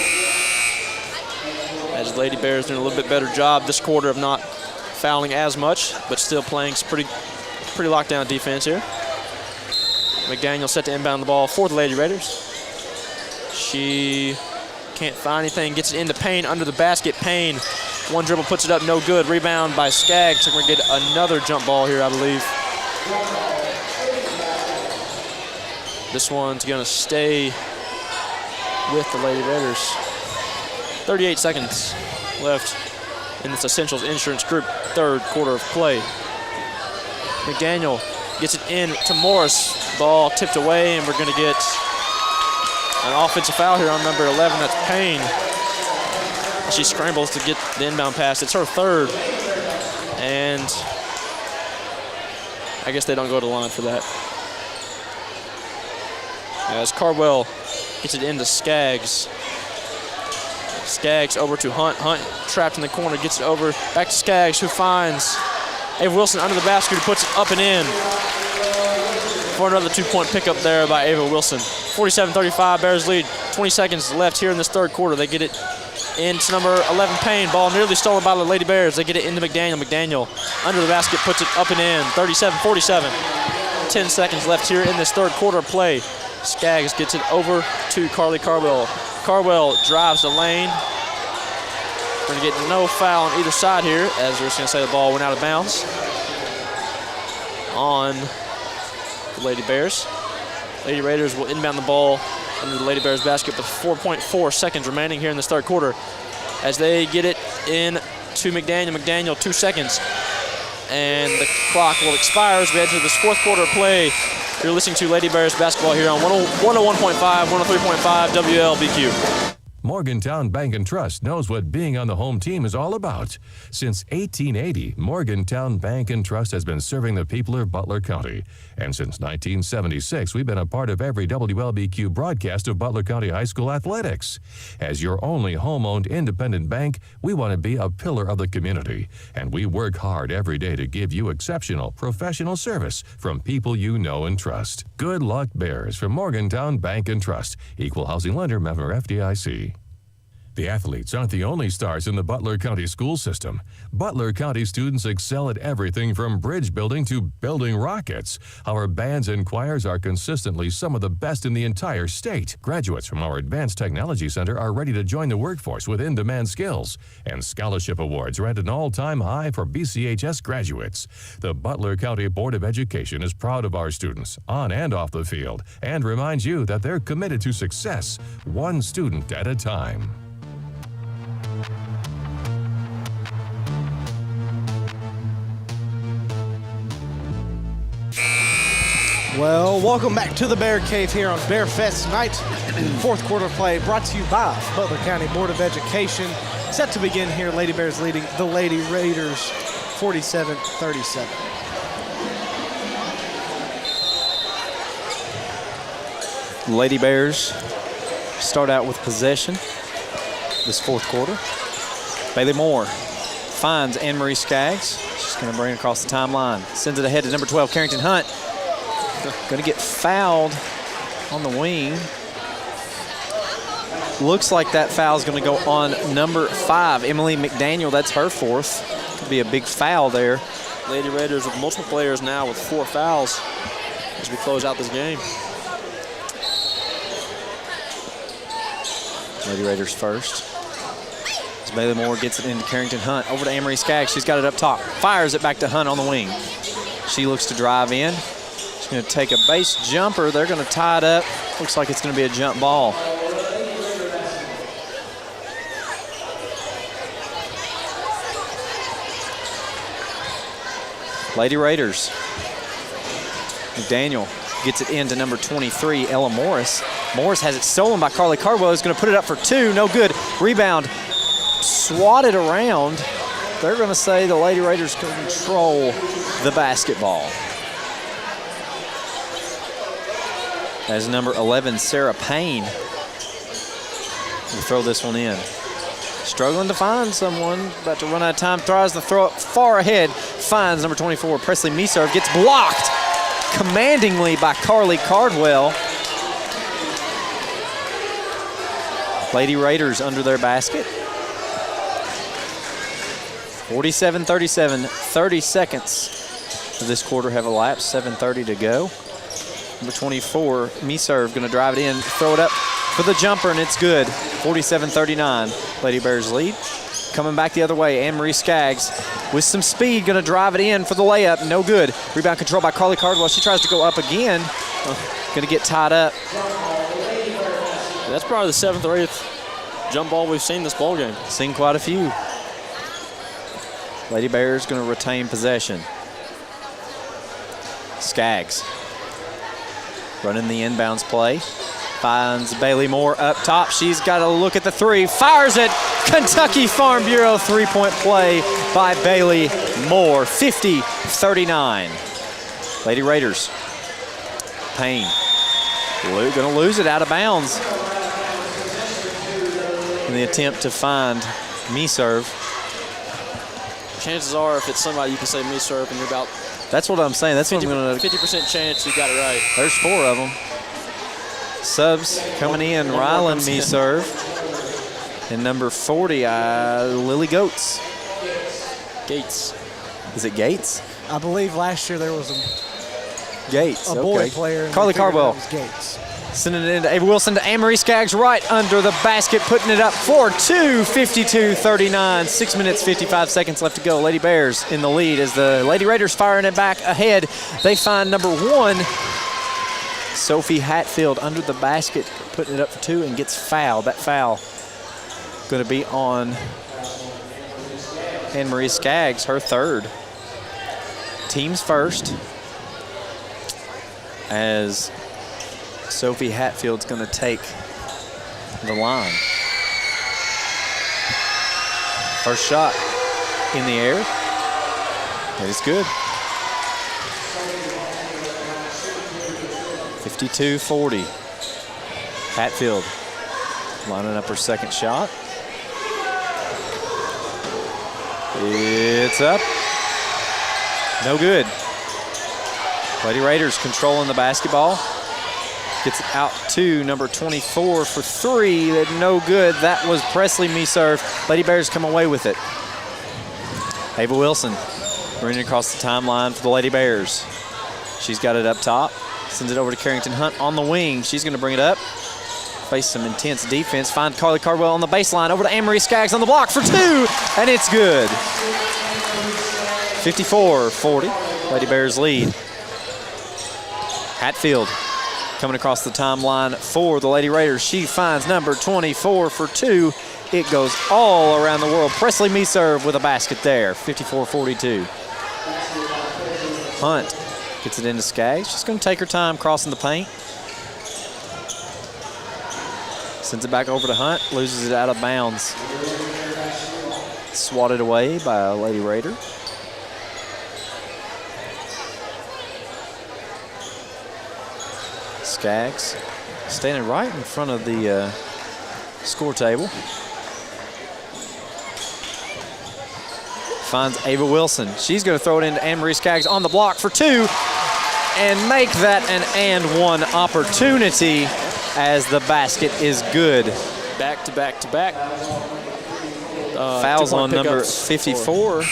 S10: As Lady Bears doing a little bit better job this quarter of not fouling as much, but still playing pretty locked down defense here. McDaniel set to inbound the ball for the Lady Raiders. She can't find anything, gets it into Payne under the basket. Payne, one dribble, puts it up, no good. Rebound by Skaggs. So we're going to get another jump ball here, I believe. This one's going to stay with the Lady Raiders. 38 seconds left in this Essentials Insurance Group third quarter of play. McDaniel gets it in to Morris. Ball tipped away, and we're going to get an offensive foul here on number 11. That's Payne. She scrambles to get the inbound pass. It's her third, and I guess they don't go to the line for that. As Cardwell gets it into Skaggs. Skaggs over to Hunt. Hunt trapped in the corner, gets it over. Back to Skaggs, who finds Ava Wilson under the basket, who puts it up and in for another two-point pickup there by Ava Wilson. 47-35, Bears lead. 20 seconds left here in this third quarter. They get it into number 11, Payne. Ball nearly stolen by the Lady Bears. They get it into McDaniel. McDaniel under the basket, puts it up and in. 37-47. 10 seconds left here in this third quarter of play. Skaggs gets it over to Carly Cardwell. Cardwell drives the lane. We're going to get no foul on either side here, as we're just going to say the ball went out of bounds on the Lady Bears. Lady Raiders will inbound the ball under the Lady Bears basket with 4.4 seconds remaining here in this third quarter as they get it in to McDaniel. McDaniel, 2 seconds. And the clock will expire as we head to this fourth quarter of play. You're listening to Lady Bears basketball here on 101.5, 103.5 WLBQ.
S1: Morgantown Bank and Trust knows what being on the home team is all about. Since 1880, Morgantown Bank and Trust has been serving the people of Butler County. And since 1976, we've been a part of every WLBQ broadcast of Butler County High School athletics. As your only home-owned independent bank, we want to be a pillar of the community. And we work hard every day to give you exceptional professional service from people you know and trust. Good luck, Bears, from Morgantown Bank and Trust. Equal housing lender, member FDIC. The athletes aren't the only stars in the Butler County school system. Butler County students excel at everything from bridge building to building rockets. Our bands and choirs are consistently some of the best in the entire state. Graduates from our Advanced Technology Center are ready to join the workforce with in-demand skills. And scholarship awards are at an all-time high for BCHS graduates. The Butler County Board of Education is proud of our students, on and off the field, and reminds you that they're committed to success, one student at a time.
S9: Well, welcome back to the Bear Cave here on Bear Fest night. Fourth quarter play brought to you by Butler County Board of Education. Set to begin here, Lady Bears leading the Lady Raiders 47-37.
S12: Lady Bears start out with possession this fourth quarter. Bailey Moore finds Anne-Marie Skaggs. She's going to bring it across the timeline. Sends it ahead to number 12, Carrington Hunt. Going to get fouled on the wing. Looks like that foul is going to go on number 5, Emily McDaniel. That's her fourth. Could be a big foul there.
S10: Lady Raiders with multiple players now with 4 fouls as we close out this game.
S12: Lady Raiders first. As Bailey Moore gets it into Carrington Hunt. Over to Anne-Marie Skaggs. She's got it up top. Fires it back to Hunt on the wing. She looks to drive in. She's going to take a base jumper. They're going to tie it up. Looks like it's going to be a jump ball. Lady Raiders. McDaniel gets it into number 23, Ella Morris. Morris has it stolen by Carly Cardwell. Is going to put it up for 2. No good. Rebound. Swatted around. They're going to say the Lady Raiders control the basketball. As number 11, Sarah Payne, will throw this one in. Struggling to find someone, about to run out of time, tries to throw it far ahead, finds number 24, Presley Meserve, gets blocked commandingly by Carly Cardwell. Lady Raiders under their basket. 47-37, 30 seconds of this quarter have elapsed, 7:30 to go. Number 24, Meserve, going to drive it in, throw it up, for the jumper, and it's good. 47-39, Lady Bears lead. Coming back the other way, Anne-Marie Skaggs with some speed, gonna drive it in for the layup, no good. Rebound control by Carly Cardwell. She tries to go up again, gonna get tied up.
S10: That's probably the 7th or 8th jump ball we've seen this ball game.
S12: Seen quite a few. Lady Bears gonna retain possession. Skaggs running the inbounds play. Finds Bailey Moore up top. She's got a look at the three. Fires it. Kentucky Farm Bureau three-point play by Bailey Moore. 50-39. Lady Raiders. Payne. Gonna lose it out of bounds in the attempt to find me-serve.
S10: Chances are, if it's somebody you can say me-serve and you're about...
S12: That's what I'm saying. That's
S10: 50,
S12: what I'm going to...
S10: 50% chance you got it right.
S12: There's 4 of them. Subs coming in, Ryland me-serve. And number 40, Lily Gates. Is it Gates?
S13: I believe last year there was
S12: Gates,
S13: a boy player. And
S12: Carly Cardwell.
S13: It was Gates.
S12: Sending it into Ava Wilson to Anne-Marie Skaggs right under the basket, putting it up for 2, 52-39. 6 minutes, 55 seconds left to go. Lady Bears in the lead as the Lady Raiders firing it back ahead. They find number 1, Sophie Hatfield under the basket, putting it up for 2 and gets fouled. That foul going to be on Anne-Marie Skaggs, her 3rd. Team's first as Sophie Hatfield's going to take the line. First shot in the air. That is good. 52-40. Hatfield lining up her second shot. It's up. No good. Lady Raiders controlling the basketball. Gets it out to number 24 for 3. No good. That was Presley me-serve. Lady Bears come away with it. Ava Wilson running across the timeline for the Lady Bears. She's got it up top. Sends it over to Carrington Hunt on the wing. She's going to bring it up. Face some intense defense. Find Carly Cardwell on the baseline. Over to Anne-Marie Skaggs on the block for 2. And it's good. 54-40. Lady Bears lead. Hatfield coming across the timeline for the Lady Raiders. She finds number 24 for 2. It goes all around the world. Presley me-serve with a basket there. 54-42. Hunt gets it into Skaggs. She's going to take her time crossing the paint. Sends it back over to Hunt. Loses it out of bounds. Swatted away by a Lady Raider. Skaggs standing right in front of the score table. Finds Ava Wilson. She's going to throw it into Anne-Marie Skaggs on the block for 2 and make that an and 1 opportunity as the basket is good.
S10: Back to back to back.
S12: Fouls on number 54.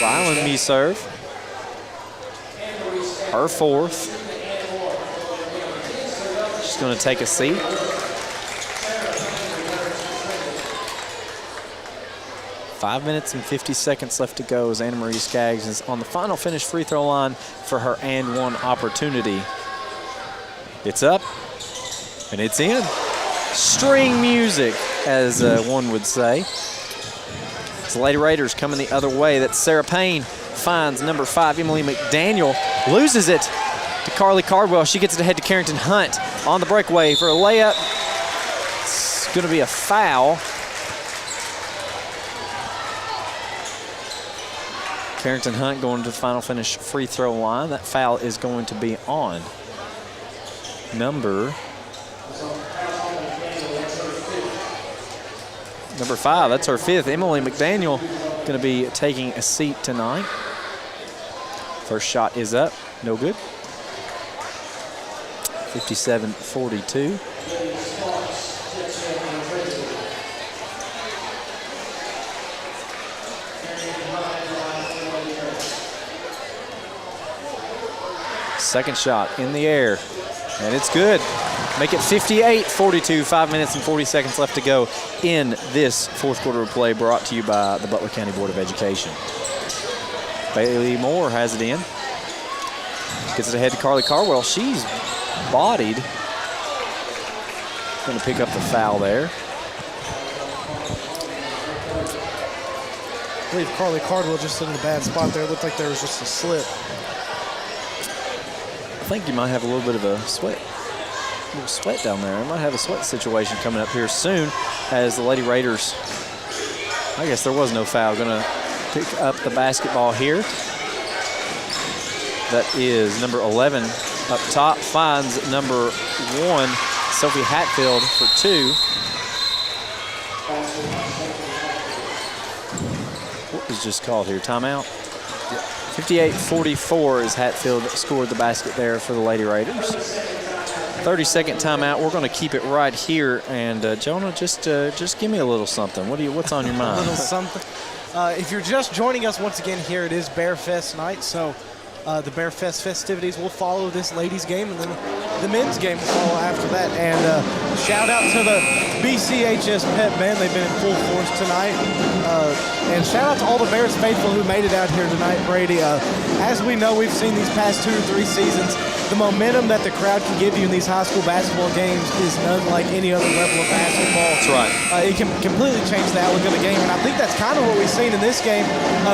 S12: Ryland me-serve. Her 4th. She's going to take a seat. Five minutes and 50 seconds left to go as Anne-Marie Skaggs is on the final finish free throw line for her and 1 opportunity. It's up and it's in. String music, as one would say. It's the Lady Raiders coming the other way. That's Sarah Payne. Finds number 5, Emily McDaniel. Loses it to Carly Cardwell. She gets it ahead to Carrington Hunt on the breakaway for a layup. It's going to be a foul. Carrington Hunt going to the final finish free throw line. That foul is going to be on number 5. That's her 5th. Emily McDaniel going to be taking a seat tonight. First shot is up. No good. 57-42. Second shot in the air, and it's good.
S8: make it 58-42. 5 minutes and 40 seconds left to go in this fourth quarter of play, brought to you by the Butler County Board of Education. Bailey Moore has it in. Gets it ahead to Carly Cardwell. She's bodied. Going to pick up the foul there.
S13: I believe Carly Cardwell just in a bad spot there. It looked like there was just a slip.
S8: I think you might have a little bit of a sweat down there. I might have a sweat situation coming up here soon as the Lady Raiders, I guess there was no foul, going to pick up the basketball here. That is number 11 up top, finds number 1, Sophie Hatfield, for 2. What was just called here? Timeout? 58-44 as Hatfield scored the basket there for the Lady Raiders. 30-second timeout. We're going to keep it right here. And Jonah, just give me a little something. What's on your mind?
S13: A little something. If you're just joining us once again here, it is Bear Fest night. So the Bear Fest festivities will follow this ladies game, and then the men's game will follow after that. And shout out to the BCHS Pep Band. They've been in full force tonight. And shout out to all the Bears faithful who made it out here tonight, Brady. As we know, we've seen these past 2 or 3 seasons, the momentum that the crowd can give you in these high school basketball games is none like any other level of basketball.
S8: That's right.
S13: It can completely change the outlook of the game, and I think that's kind of what we've seen in this game.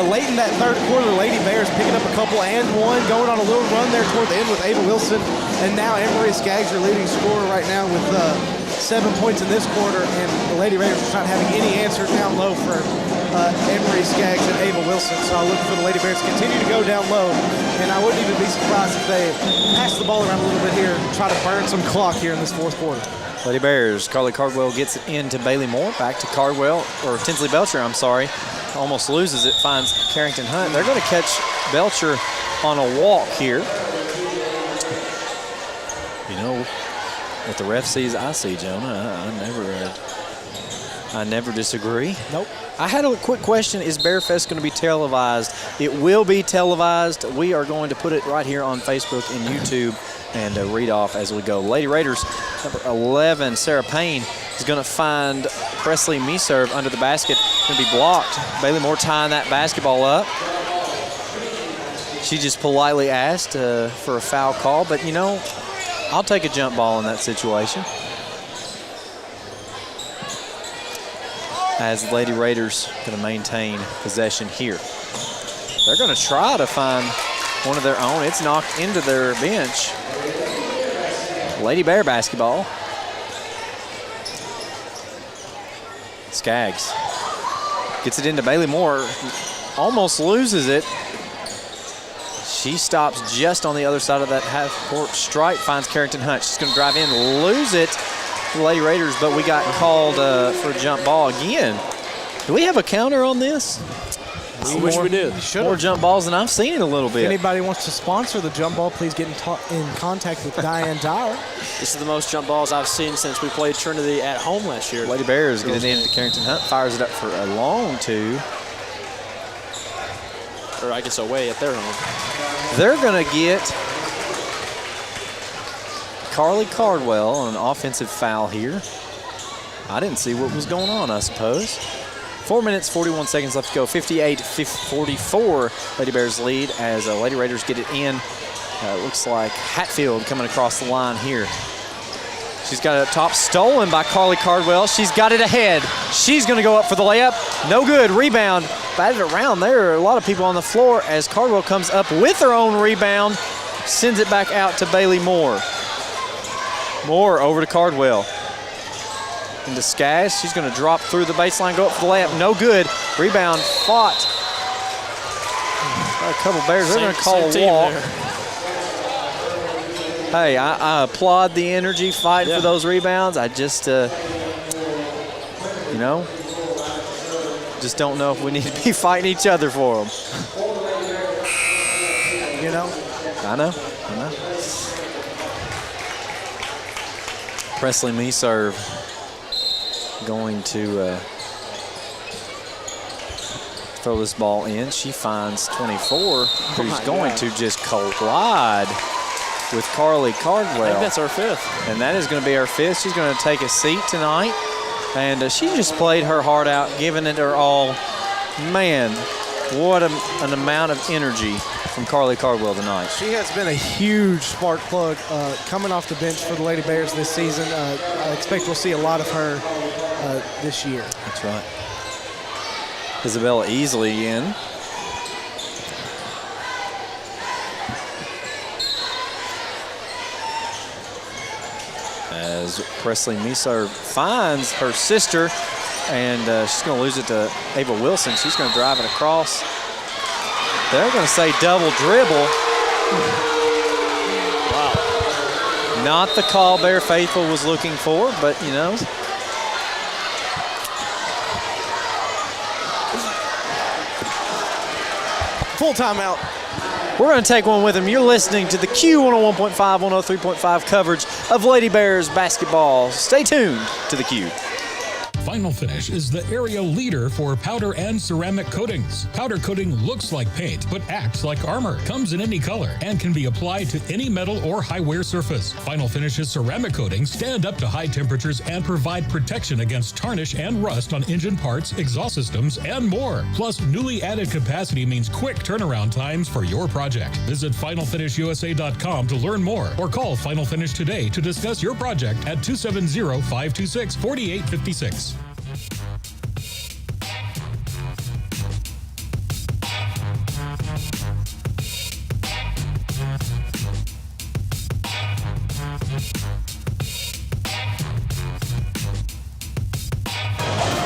S13: Late in that third quarter, the Lady Bears picking up a couple and one, going on a little run there toward the end with Ava Wilson, and now Emery Skaggs, your leading scorer right now with 7 points in this quarter, and the Lady Raiders are not having any answers down low for Emery Skaggs and Ava Wilson. So I'm looking for the Lady Bears to continue to go down low, and I wouldn't even be surprised if they pass the ball around a little bit here and try to burn some clock here in this fourth quarter.
S8: Lady Bears, Carly Cardwell gets it into Bailey Moore, back to Cardwell, or Tinsley Belcher, I'm sorry. Almost loses it, finds Carrington Hunt. They're going to catch Belcher on a walk here. You know, what the ref sees, I see, Jonah. I never disagree.
S13: Nope.
S8: I had a quick question. Is Bear Fest going to be televised? It will be televised. We are going to put it right here on Facebook and YouTube and read off as we go. Lady Raiders, number 11, Sarah Payne, is going to find Presley Meserve under the basket. Going to be blocked. Bailey Moore tying that basketball up. She just politely asked for a foul call, but, you know, I'll take a jump ball in that situation. As the Lady Raiders going to maintain possession here. They're going to try to find one of their own. It's knocked into their bench. Lady Bear basketball. Skaggs gets it into Bailey Moore. Almost loses it. She stops just on the other side of that half-court stripe, finds Carrington Hunt. She's going to drive in, lose it for the Lady Raiders, but we got called for a jump ball again. Do we have a counter on this?
S10: I wish we did.
S8: More jump balls than I've seen in a little bit.
S13: If anybody wants to sponsor the jump ball, please get in contact with Diane Dyer.
S10: This is the most jump balls I've seen since we played Trinity at home last year.
S8: Lady Bears get it in to Carrington Hunt, fires it up for a long 2.
S10: Or I guess away at their home.
S8: They're going to get Carly Cardwell on an offensive foul here. I didn't see what was going on, I suppose. 4 minutes, 41 seconds left to go. 58-44, Lady Bears lead as Lady Raiders get it in. Looks like Hatfield coming across the line here. She's got a top stolen by Carly Cardwell. She's got it ahead. She's going to go up for the layup. No good. Rebound. Batted around. There are a lot of people on the floor as Cardwell comes up with her own rebound. Sends it back out to Bailey Moore. Moore over to Cardwell. Into Skaggs. She's going to drop through the baseline, go up for the layup. No good. Rebound fought. Got a couple Bears. They're going to call a walk. Hey, I applaud the energy fighting for those rebounds. I just, you know, just don't know if we need to be fighting each other for them.
S13: You know?
S8: I know. Presley Meserve going to throw this ball in. She finds 24, who's going to just collide
S12: with Carly Cardwell.
S10: I think that's our 5th.
S12: And that is going to be her 5th. She's going to take a seat tonight. And she just played her heart out, giving it her all. Man, what an amount of energy from Carly Cardwell tonight.
S13: She has been a huge spark plug coming off the bench for the Lady Bears this season. I expect we'll see a lot of her this year.
S12: That's right. Isabella Easley in. As Presley Meserve finds her sister, and she's going to lose it to Ava Wilson. She's going to drive it across. They're going to say double dribble. Wow. Not the call Bear Faithful was looking for, but, you know.
S13: Full timeout.
S12: We're going to take one with them. You're listening to the Q 101.5, 103.5 coverage of Lady Bears basketball. Stay tuned to the Q.
S6: Final Finish is the area leader for powder and ceramic coatings. Powder coating looks like paint, but acts like armor. Comes in any color and can be applied to any metal or high wear surface. Final Finish's ceramic coatings stand up to high temperatures and provide protection against tarnish and rust on engine parts, exhaust systems, and more. Plus, newly added capacity means quick turnaround times for your project. Visit FinalFinishUSA.com to learn more or call Final Finish today to discuss your project at 270-526-4856.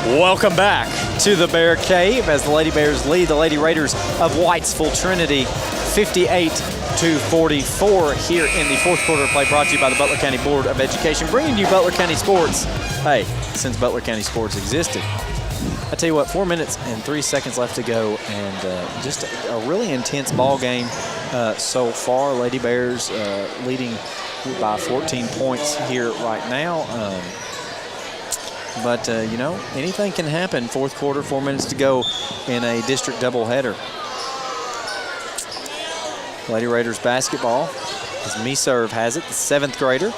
S12: Welcome back to the Bear Cave as the Lady Bears lead the Lady Raiders of Whitesville Trinity 58-44 here in the fourth quarter of play, brought to you by the Butler County Board of Education, bringing you Butler County sports, hey, since Butler County sports existed. I tell you what, 4 minutes and 3 seconds left to go, and just a really intense ball game so far. Lady Bears leading by 14 points here right now. But, you know, anything can happen. Fourth quarter, 4 minutes to go in a district doubleheader. Lady Raiders basketball, as Meserve has it, the 7th grader.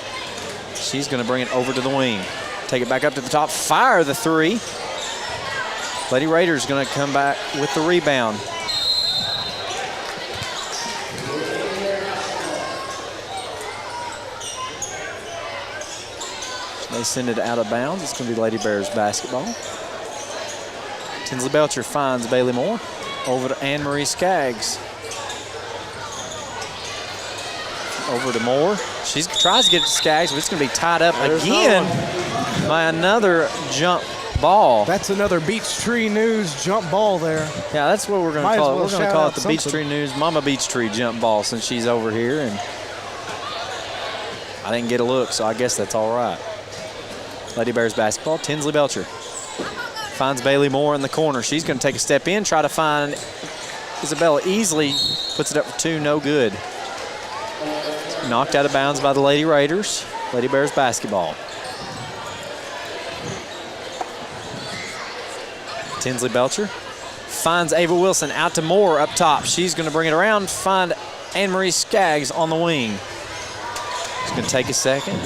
S12: She's going to bring it over to the wing. Take it back up to the top, fire the three. Lady Raiders going to come back with the rebound. They send it out of bounds. It's going to be Lady Bears basketball. Tinsley Belcher finds Bailey Moore. Over to Anne-Marie Skaggs. Over to Moore. She tries to get it to Skaggs, but it's going to be tied up again by another jump ball.
S13: That's another Beech Tree News jump ball there.
S12: Yeah, that's what we're going to call it. We're going to call it the
S13: something.
S12: Beech Tree News Mama Beech Tree jump ball since she's over here. And I didn't get a look, so I guess that's all right. Lady Bears basketball, Tinsley Belcher finds Bailey Moore in the corner. She's going to take a step in, try to find Isabella Easley, puts it up for two, no good. Knocked out of bounds by the Lady Raiders. Lady Bears basketball. Tinsley Belcher finds Ava Wilson out to Moore up top. She's going to bring it around, find Anne-Marie Skaggs on the wing. She's going to take a second.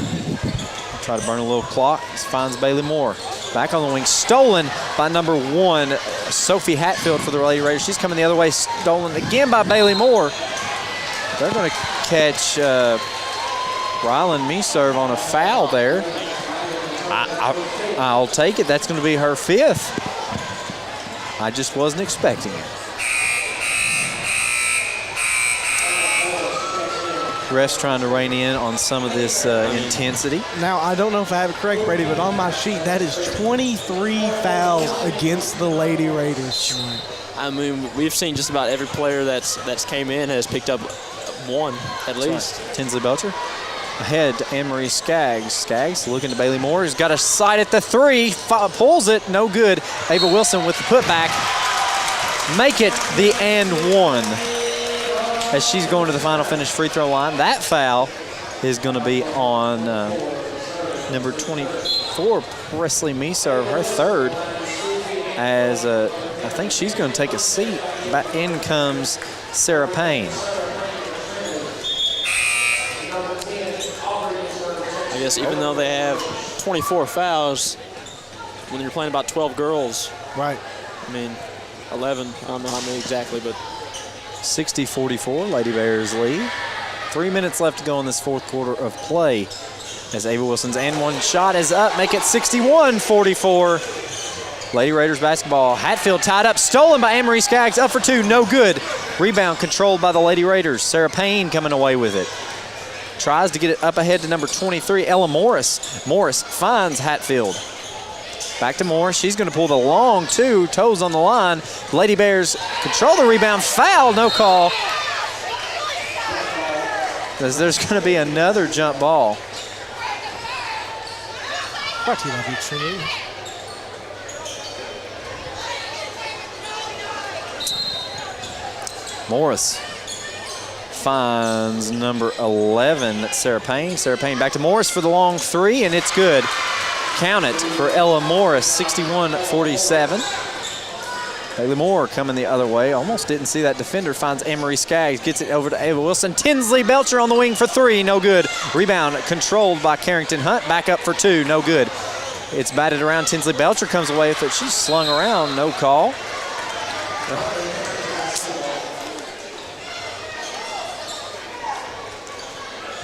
S12: Try to burn a little clock. Finds Bailey Moore. Back on the wing. Stolen by number 1, Sophie Hatfield for the Lady Raiders. She's coming the other way. Stolen again by Bailey Moore. They're going to catch Ryland Meserve on a foul there. I'll take it. That's going to be her 5th. I just wasn't expecting it. Refs trying to rein in on some of this intensity.
S13: Now, I don't know if I have it correct, Brady, but on my sheet, that is 23 fouls against the Lady Raiders.
S10: I mean, we've seen just about every player that's came in has picked up one at least.
S12: Right. Tinsley Belcher ahead to Anne-Marie Skaggs. Skaggs looking to Bailey Moore. He's got a sight at the three. Pulls it. No good. Ava Wilson with the putback. Make it the and one. As she's going to the Final Finish free throw line. That foul is going to be on number 24, Presley Meserve, her 3rd. As I think she's going to take a seat. In comes Sarah Payne.
S10: guess, even though they have 24 fouls, when you're playing about 12 girls.
S13: Right.
S10: I mean, 11, I don't know how many exactly, but
S12: 60-44, Lady Bears lead. 3 minutes left to go in this fourth quarter of play as Ava Wilson's and one shot is up, make it 61-44. Lady Raiders basketball. Hatfield tied up, stolen by Anne-Marie Skaggs, up for two, no good. Rebound controlled by the Lady Raiders. Sarah Payne coming away with it. Tries to get it up ahead to number 23, Ella Morris. Morris finds Hatfield. Back to Morris. She's going to pull the long two, toes on the line. Lady Bears control the rebound. Foul, no call. As there's going to be another jump ball.
S13: Brought to you by Trinity.
S12: Morris finds number 11, that's Sarah Payne. Sarah Payne back to Morris for the long three, and it's good. Count it for Ella Morris, 61-47. Bailey Moore coming the other way. Almost didn't see that defender. Finds Anne-Marie Skaggs. Gets it over to Ava Wilson. Tinsley Belcher on the wing for three. No good. Rebound controlled by Carrington Hunt. Back up for two. No good. It's batted around. Tinsley Belcher comes away with it. She's slung around. No call.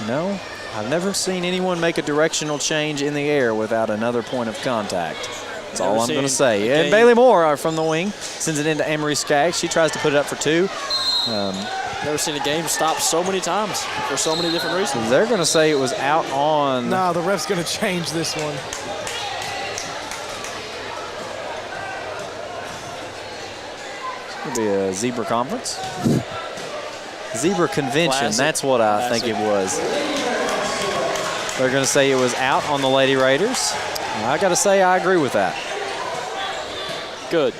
S12: No, I've never seen anyone make a directional change in the air without another point of contact. That's all I'm going to say. And Bailey Moore from the wing sends it into Anne-Marie Skaggs. She tries to put it up for two.
S10: Never seen a game stop so many times for so many different reasons.
S12: They're going to say it was out on.
S13: No, the ref's going to change this one.
S12: It's going to be a zebra conference. Zebra convention,
S10: Classic.
S12: that's what I think it was. They're going to say it was out on the Lady Raiders. I got to say I agree with that.
S10: Good.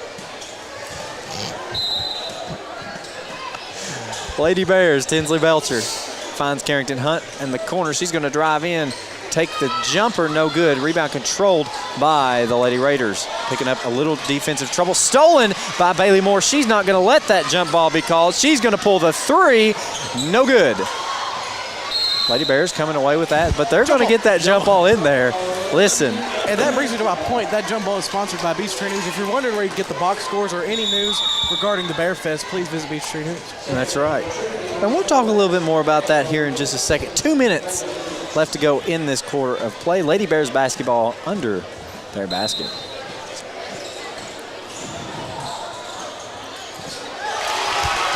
S12: Lady Bears, Tinsley Belcher finds Carrington Hunt in the corner. She's going to drive in, take the jumper, no good. Rebound controlled by the Lady Raiders. Picking up a little defensive trouble. Stolen by Bailey Moore. She's not going to let that jump ball be called. She's going to pull the three, no good. Lady Bears coming away with that, but they're going to get that jump ball in there. Listen.
S13: And that brings me to my point. That jump ball is sponsored by Beechtree News. If you're wondering where you can get the box scores or any news regarding the Bear Fest, please visit Beechtree News.
S12: And that's right. And we'll talk a little bit more about that here in just a second. 2 minutes left to go in this quarter of play. Lady Bears basketball under their basket.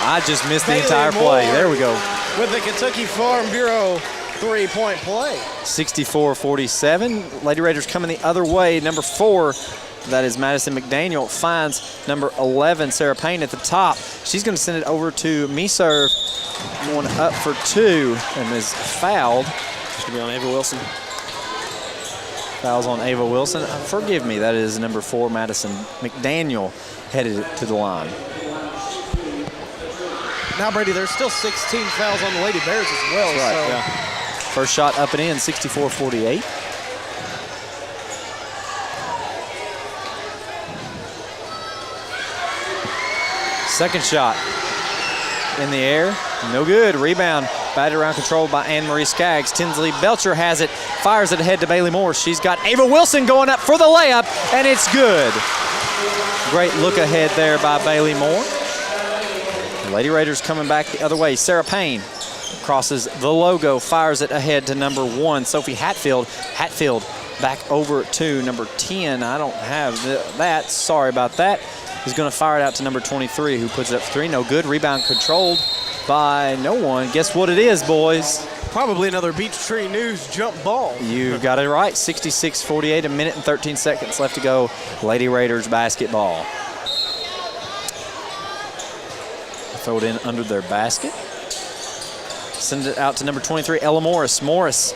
S12: I just missed the entire play. There we go.
S13: With the Kentucky Farm Bureau three-point play.
S12: 64-47. Lady Raiders coming the other way. Number 4, that is Madison McDaniel, finds number 11, Sarah Payne, at the top. She's going to send it over to Meserve. One up for two and is fouled.
S10: It's going to be on Ava Wilson.
S12: Fouls on Ava Wilson. Forgive me, that is number 4, Madison McDaniel, headed to the line.
S13: Now, Brady, there's still 16 fouls on the Lady Bears as well.
S12: That's right,
S13: so.
S12: yeah. First shot up and in, 64-48. Second shot in the air, no good. Rebound, batted around, controlled by Anne-Marie Skaggs. Tinsley Belcher has it, fires it ahead to Bailey Moore. She's got Ava Wilson going up for the layup, and it's good. Great look ahead there by Bailey Moore. The Lady Raiders coming back the other way. Sarah Payne crosses the logo, fires it ahead to number 1, Sophie Hatfield. Hatfield back over to number 10. I don't have that. Sorry about that. He's going to fire it out to number 23, who puts it up for 3. No good. Rebound controlled by no one. Guess what it is, boys?
S13: Probably another Beechtree News jump ball.
S12: You got it right. 66-48, a minute and 13 seconds left to go. Lady Raiders basketball. Throw it in under their basket. Send it out to number 23, Ella Morris. Morris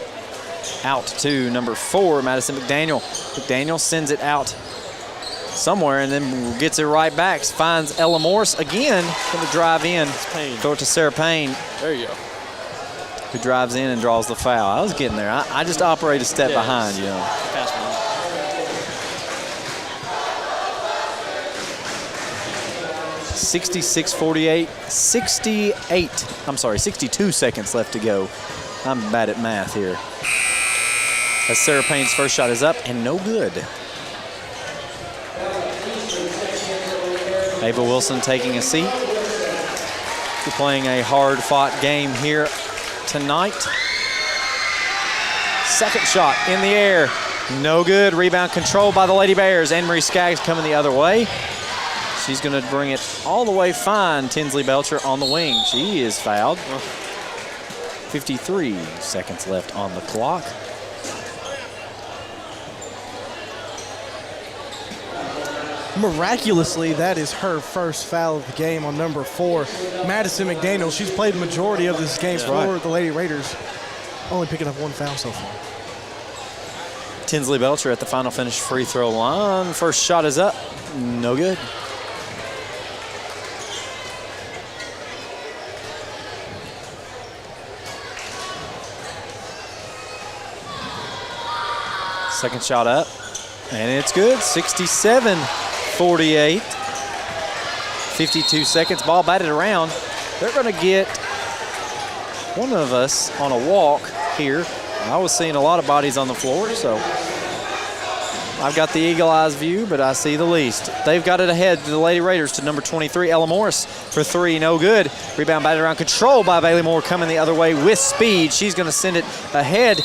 S12: out to number 4, Madison McDaniel. McDaniel sends it out somewhere and then gets it right back. Finds Ella Morris again. Going to drive in. Throw it to Sarah Payne.
S10: There you go.
S12: Who drives in and draws the foul. I was getting there. I just operate a step behind, you know.
S10: Pass me.
S12: 66-48, 62 seconds left to go. I'm bad at math here.
S8: as Sarah Payne's first shot is up and no good. Ava Wilson taking a seat. We're playing a hard-fought game here tonight. Second shot in the air, no good. Rebound controlled by the Lady Bears. Anne-Marie Skaggs coming the other way. She's going to bring it all the way fine. Tinsley Belcher on the wing. She is fouled. 53 seconds left on the clock.
S13: Miraculously, that is her first foul of the game on number 4, Madison McDaniel. She's played the majority of this game for the Lady Raiders, only picking up 1 foul so far.
S8: Tinsley Belcher at the final finish free throw line. First shot is up, no good. Second shot up, and it's good. 67-48. 52 seconds, ball batted around. They're going to get one of us on a walk here. I was seeing a lot of bodies on the floor, so I've got the eagle eyes view, but I see the least. They've got it ahead to the Lady Raiders to number 23, Ella Morris for 3, no good. Rebound batted around, controlled by Bailey Moore, coming the other way with speed. She's going to send it ahead.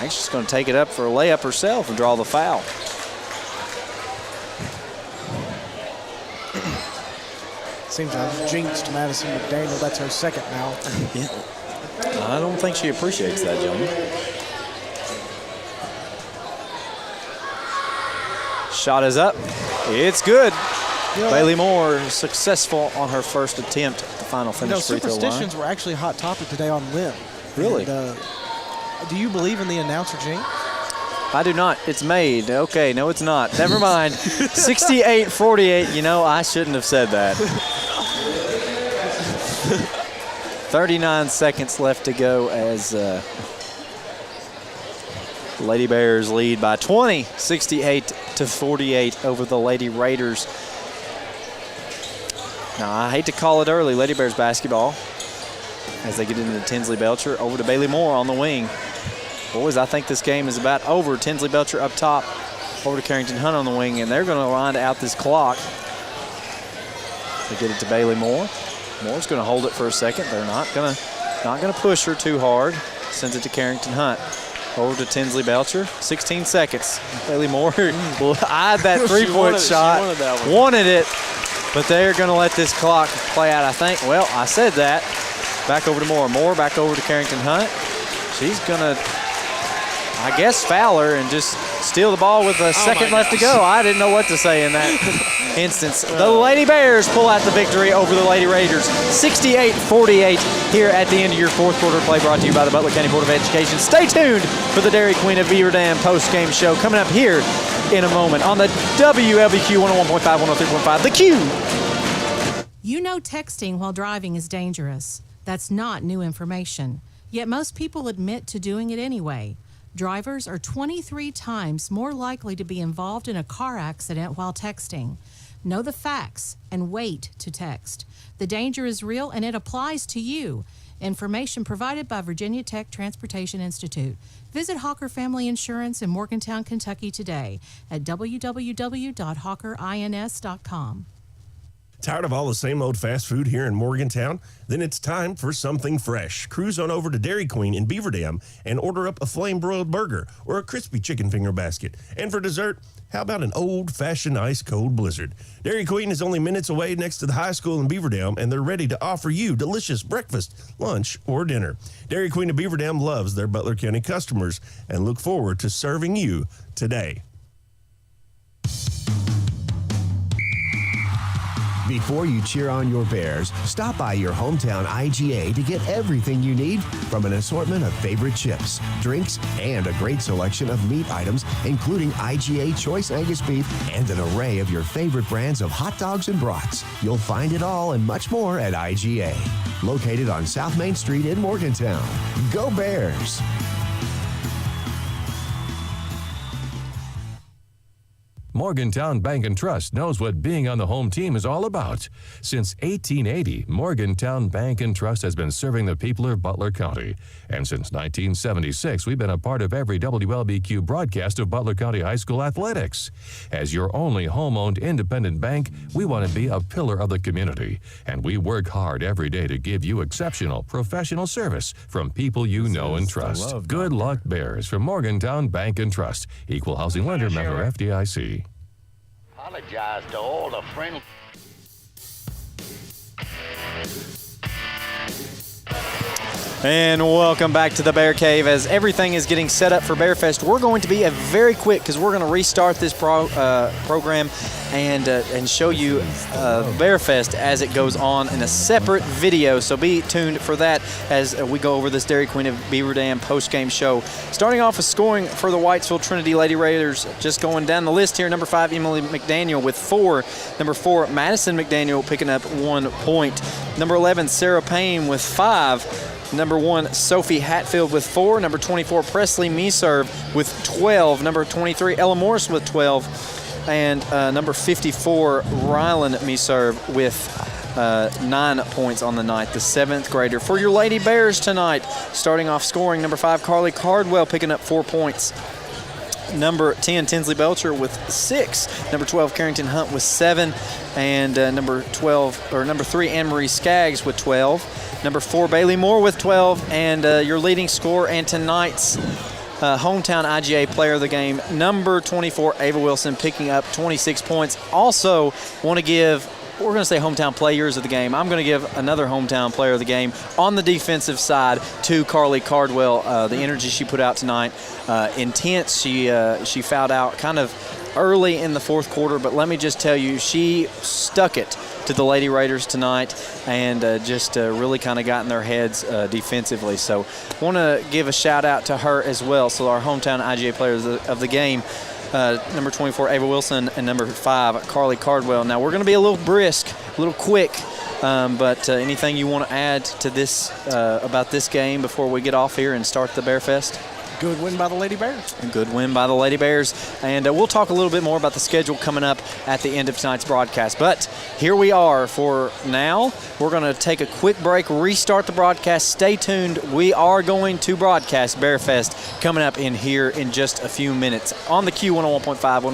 S8: She's going to take it up for a layup herself and draw the foul.
S13: Seems I've jinxed Madison McDaniel. That's her second now.
S8: Yeah. I don't think she appreciates that, gentlemen. Shot is up. It's good. Bailey Moore successful on her first attempt at the final finish free throw line.
S13: Superstitions were actually a hot topic today on Limb.
S8: Really?
S13: And, do you believe in the announcer jinx?
S8: I do not. It's made. Okay, no, it's not. Never mind. 68-48. You know, I shouldn't have said that. 39 seconds left to go as Lady Bears lead by 20, 68-48 over the Lady Raiders. Now, I hate to call it early, Lady Bears basketball, as they get into Tinsley Belcher. Over to Bailey Moore on the wing. Boys, I think this game is about over. Tinsley Belcher up top, over to Carrington Hunt on the wing, and they're going to wind out this clock. They get it to Bailey Moore. Moore's going to hold it for a second. They're not going to push her too hard. Sends it to Carrington Hunt. Over to Tinsley Belcher. 16 seconds. Bailey Moore will eyed that three-point shot.
S10: She wanted that one.
S8: Wanted it, but they're going to let this clock play out, I think. Well, I said that. Back over to Moore. Moore back over to Carrington Hunt. She's going to, I guess, foul her and just steal the ball with a second left to go. I didn't know what to say in that instance. The Lady Bears pull out the victory over the Lady Raiders. 68-48 here at the end of your fourth quarter play, brought to you by the Butler County Board of Education. Stay tuned for the Dairy Queen of Beaver Dam post-game show coming up here in a moment on the WLBQ 101.5, 103.5, The Q.
S2: You know texting while driving is dangerous. That's not new information. Yet most people admit to doing it anyway. Drivers are 23 times more likely to be involved in a car accident while texting. Know the facts and wait to text. The danger is real and it applies to you. Information provided by Virginia Tech Transportation Institute. Visit Hawker Family Insurance in Morgantown, Kentucky today at www.hawkerins.com.
S3: Tired of all the same old fast food here in Morgantown? Then it's time for something fresh. Cruise on over to Dairy Queen in Beaver Dam and order up a flame-broiled burger or a crispy chicken finger basket. And for dessert, how about an old-fashioned ice-cold blizzard? Dairy Queen is only minutes away next to the high school in Beaver Dam, and they're ready to offer you delicious breakfast, lunch, or dinner. Dairy Queen of Beaver Dam loves their Butler County customers and look forward to serving you today.
S5: Before you cheer on your Bears, stop by your hometown IGA to get everything you need from an assortment of favorite chips, drinks, and a great selection of meat items, including IGA Choice Angus Beef and an array of your favorite brands of hot dogs and brats. You'll find it all and much more at IGA. Located on South Main Street in Morgantown. Go Bears!
S1: Morgantown Bank and Trust knows what being on the home team is all about. Since 1880, Morgantown Bank and Trust has been serving the people of Butler County. And since 1976, we've been a part of every WLBQ broadcast of Butler County High School athletics. As your only home-owned independent bank, we want to be a pillar of the community. And we work hard every day to give you exceptional professional service from people you know and trust. Good luck, Bears, from Morgantown Bank and Trust. Equal housing lender, member FDIC.
S14: Apologize to all the friendly.
S8: And welcome back to the Bear Cave. As everything is getting set up for Bearfest, we're going to be very quick because we're going to restart this program and show you Bearfest as it goes on in a separate video. So be tuned for that as we go over this Dairy Queen of Beaver Dam post-game show. Starting off with scoring for the Whitesville Trinity Lady Raiders, just going down the list here. Number 5, Emily McDaniel with 4. Number 4, Madison McDaniel picking up 1 point. Number 11, Sarah Payne with 5. Number 1, Sophie Hatfield with 4. Number 24, Presley Meserve with 12. Number 23, Ella Morris with 12. And number 54, Rylan Meserve with 9 points on the night, the 7th grader. For your Lady Bears tonight, starting off scoring, number 5, Carly Cardwell picking up 4 points. Number 10, Tinsley Belcher with 6. Number 12, Carrington Hunt with 7. And number 3, Anne-Marie Skaggs with 12. Number 4, Bailey Moore with 12. And your leading scorer and tonight's hometown IGA player of the game, number 24, Ava Wilson, picking up 26 points. Also want to give, we're going to say hometown players of the game. I'm going to give another hometown player of the game on the defensive side to Carly Cardwell. The energy she put out tonight, intense. She fouled out kind of early in the fourth quarter, but let me just tell you, she stuck it to the Lady Raiders tonight and just really kind of got in their heads defensively. So want to give a shout out to her as well. So our hometown IGA players of the game, number 24, Ava Wilson, and number 5, Carly Cardwell. Now we're going to be a little brisk, a little quick, but anything you want to add to this about this game before we get off here and start the Bearfest?
S13: Good win by the Lady Bears.
S8: Good win by the Lady Bears. And we'll talk a little bit more about the schedule coming up at the end of tonight's broadcast. But here we are for now. We're going to take a quick break, restart the broadcast. Stay tuned. We are going to broadcast Bearfest coming up in here in just a few minutes on the Q101.5, 103.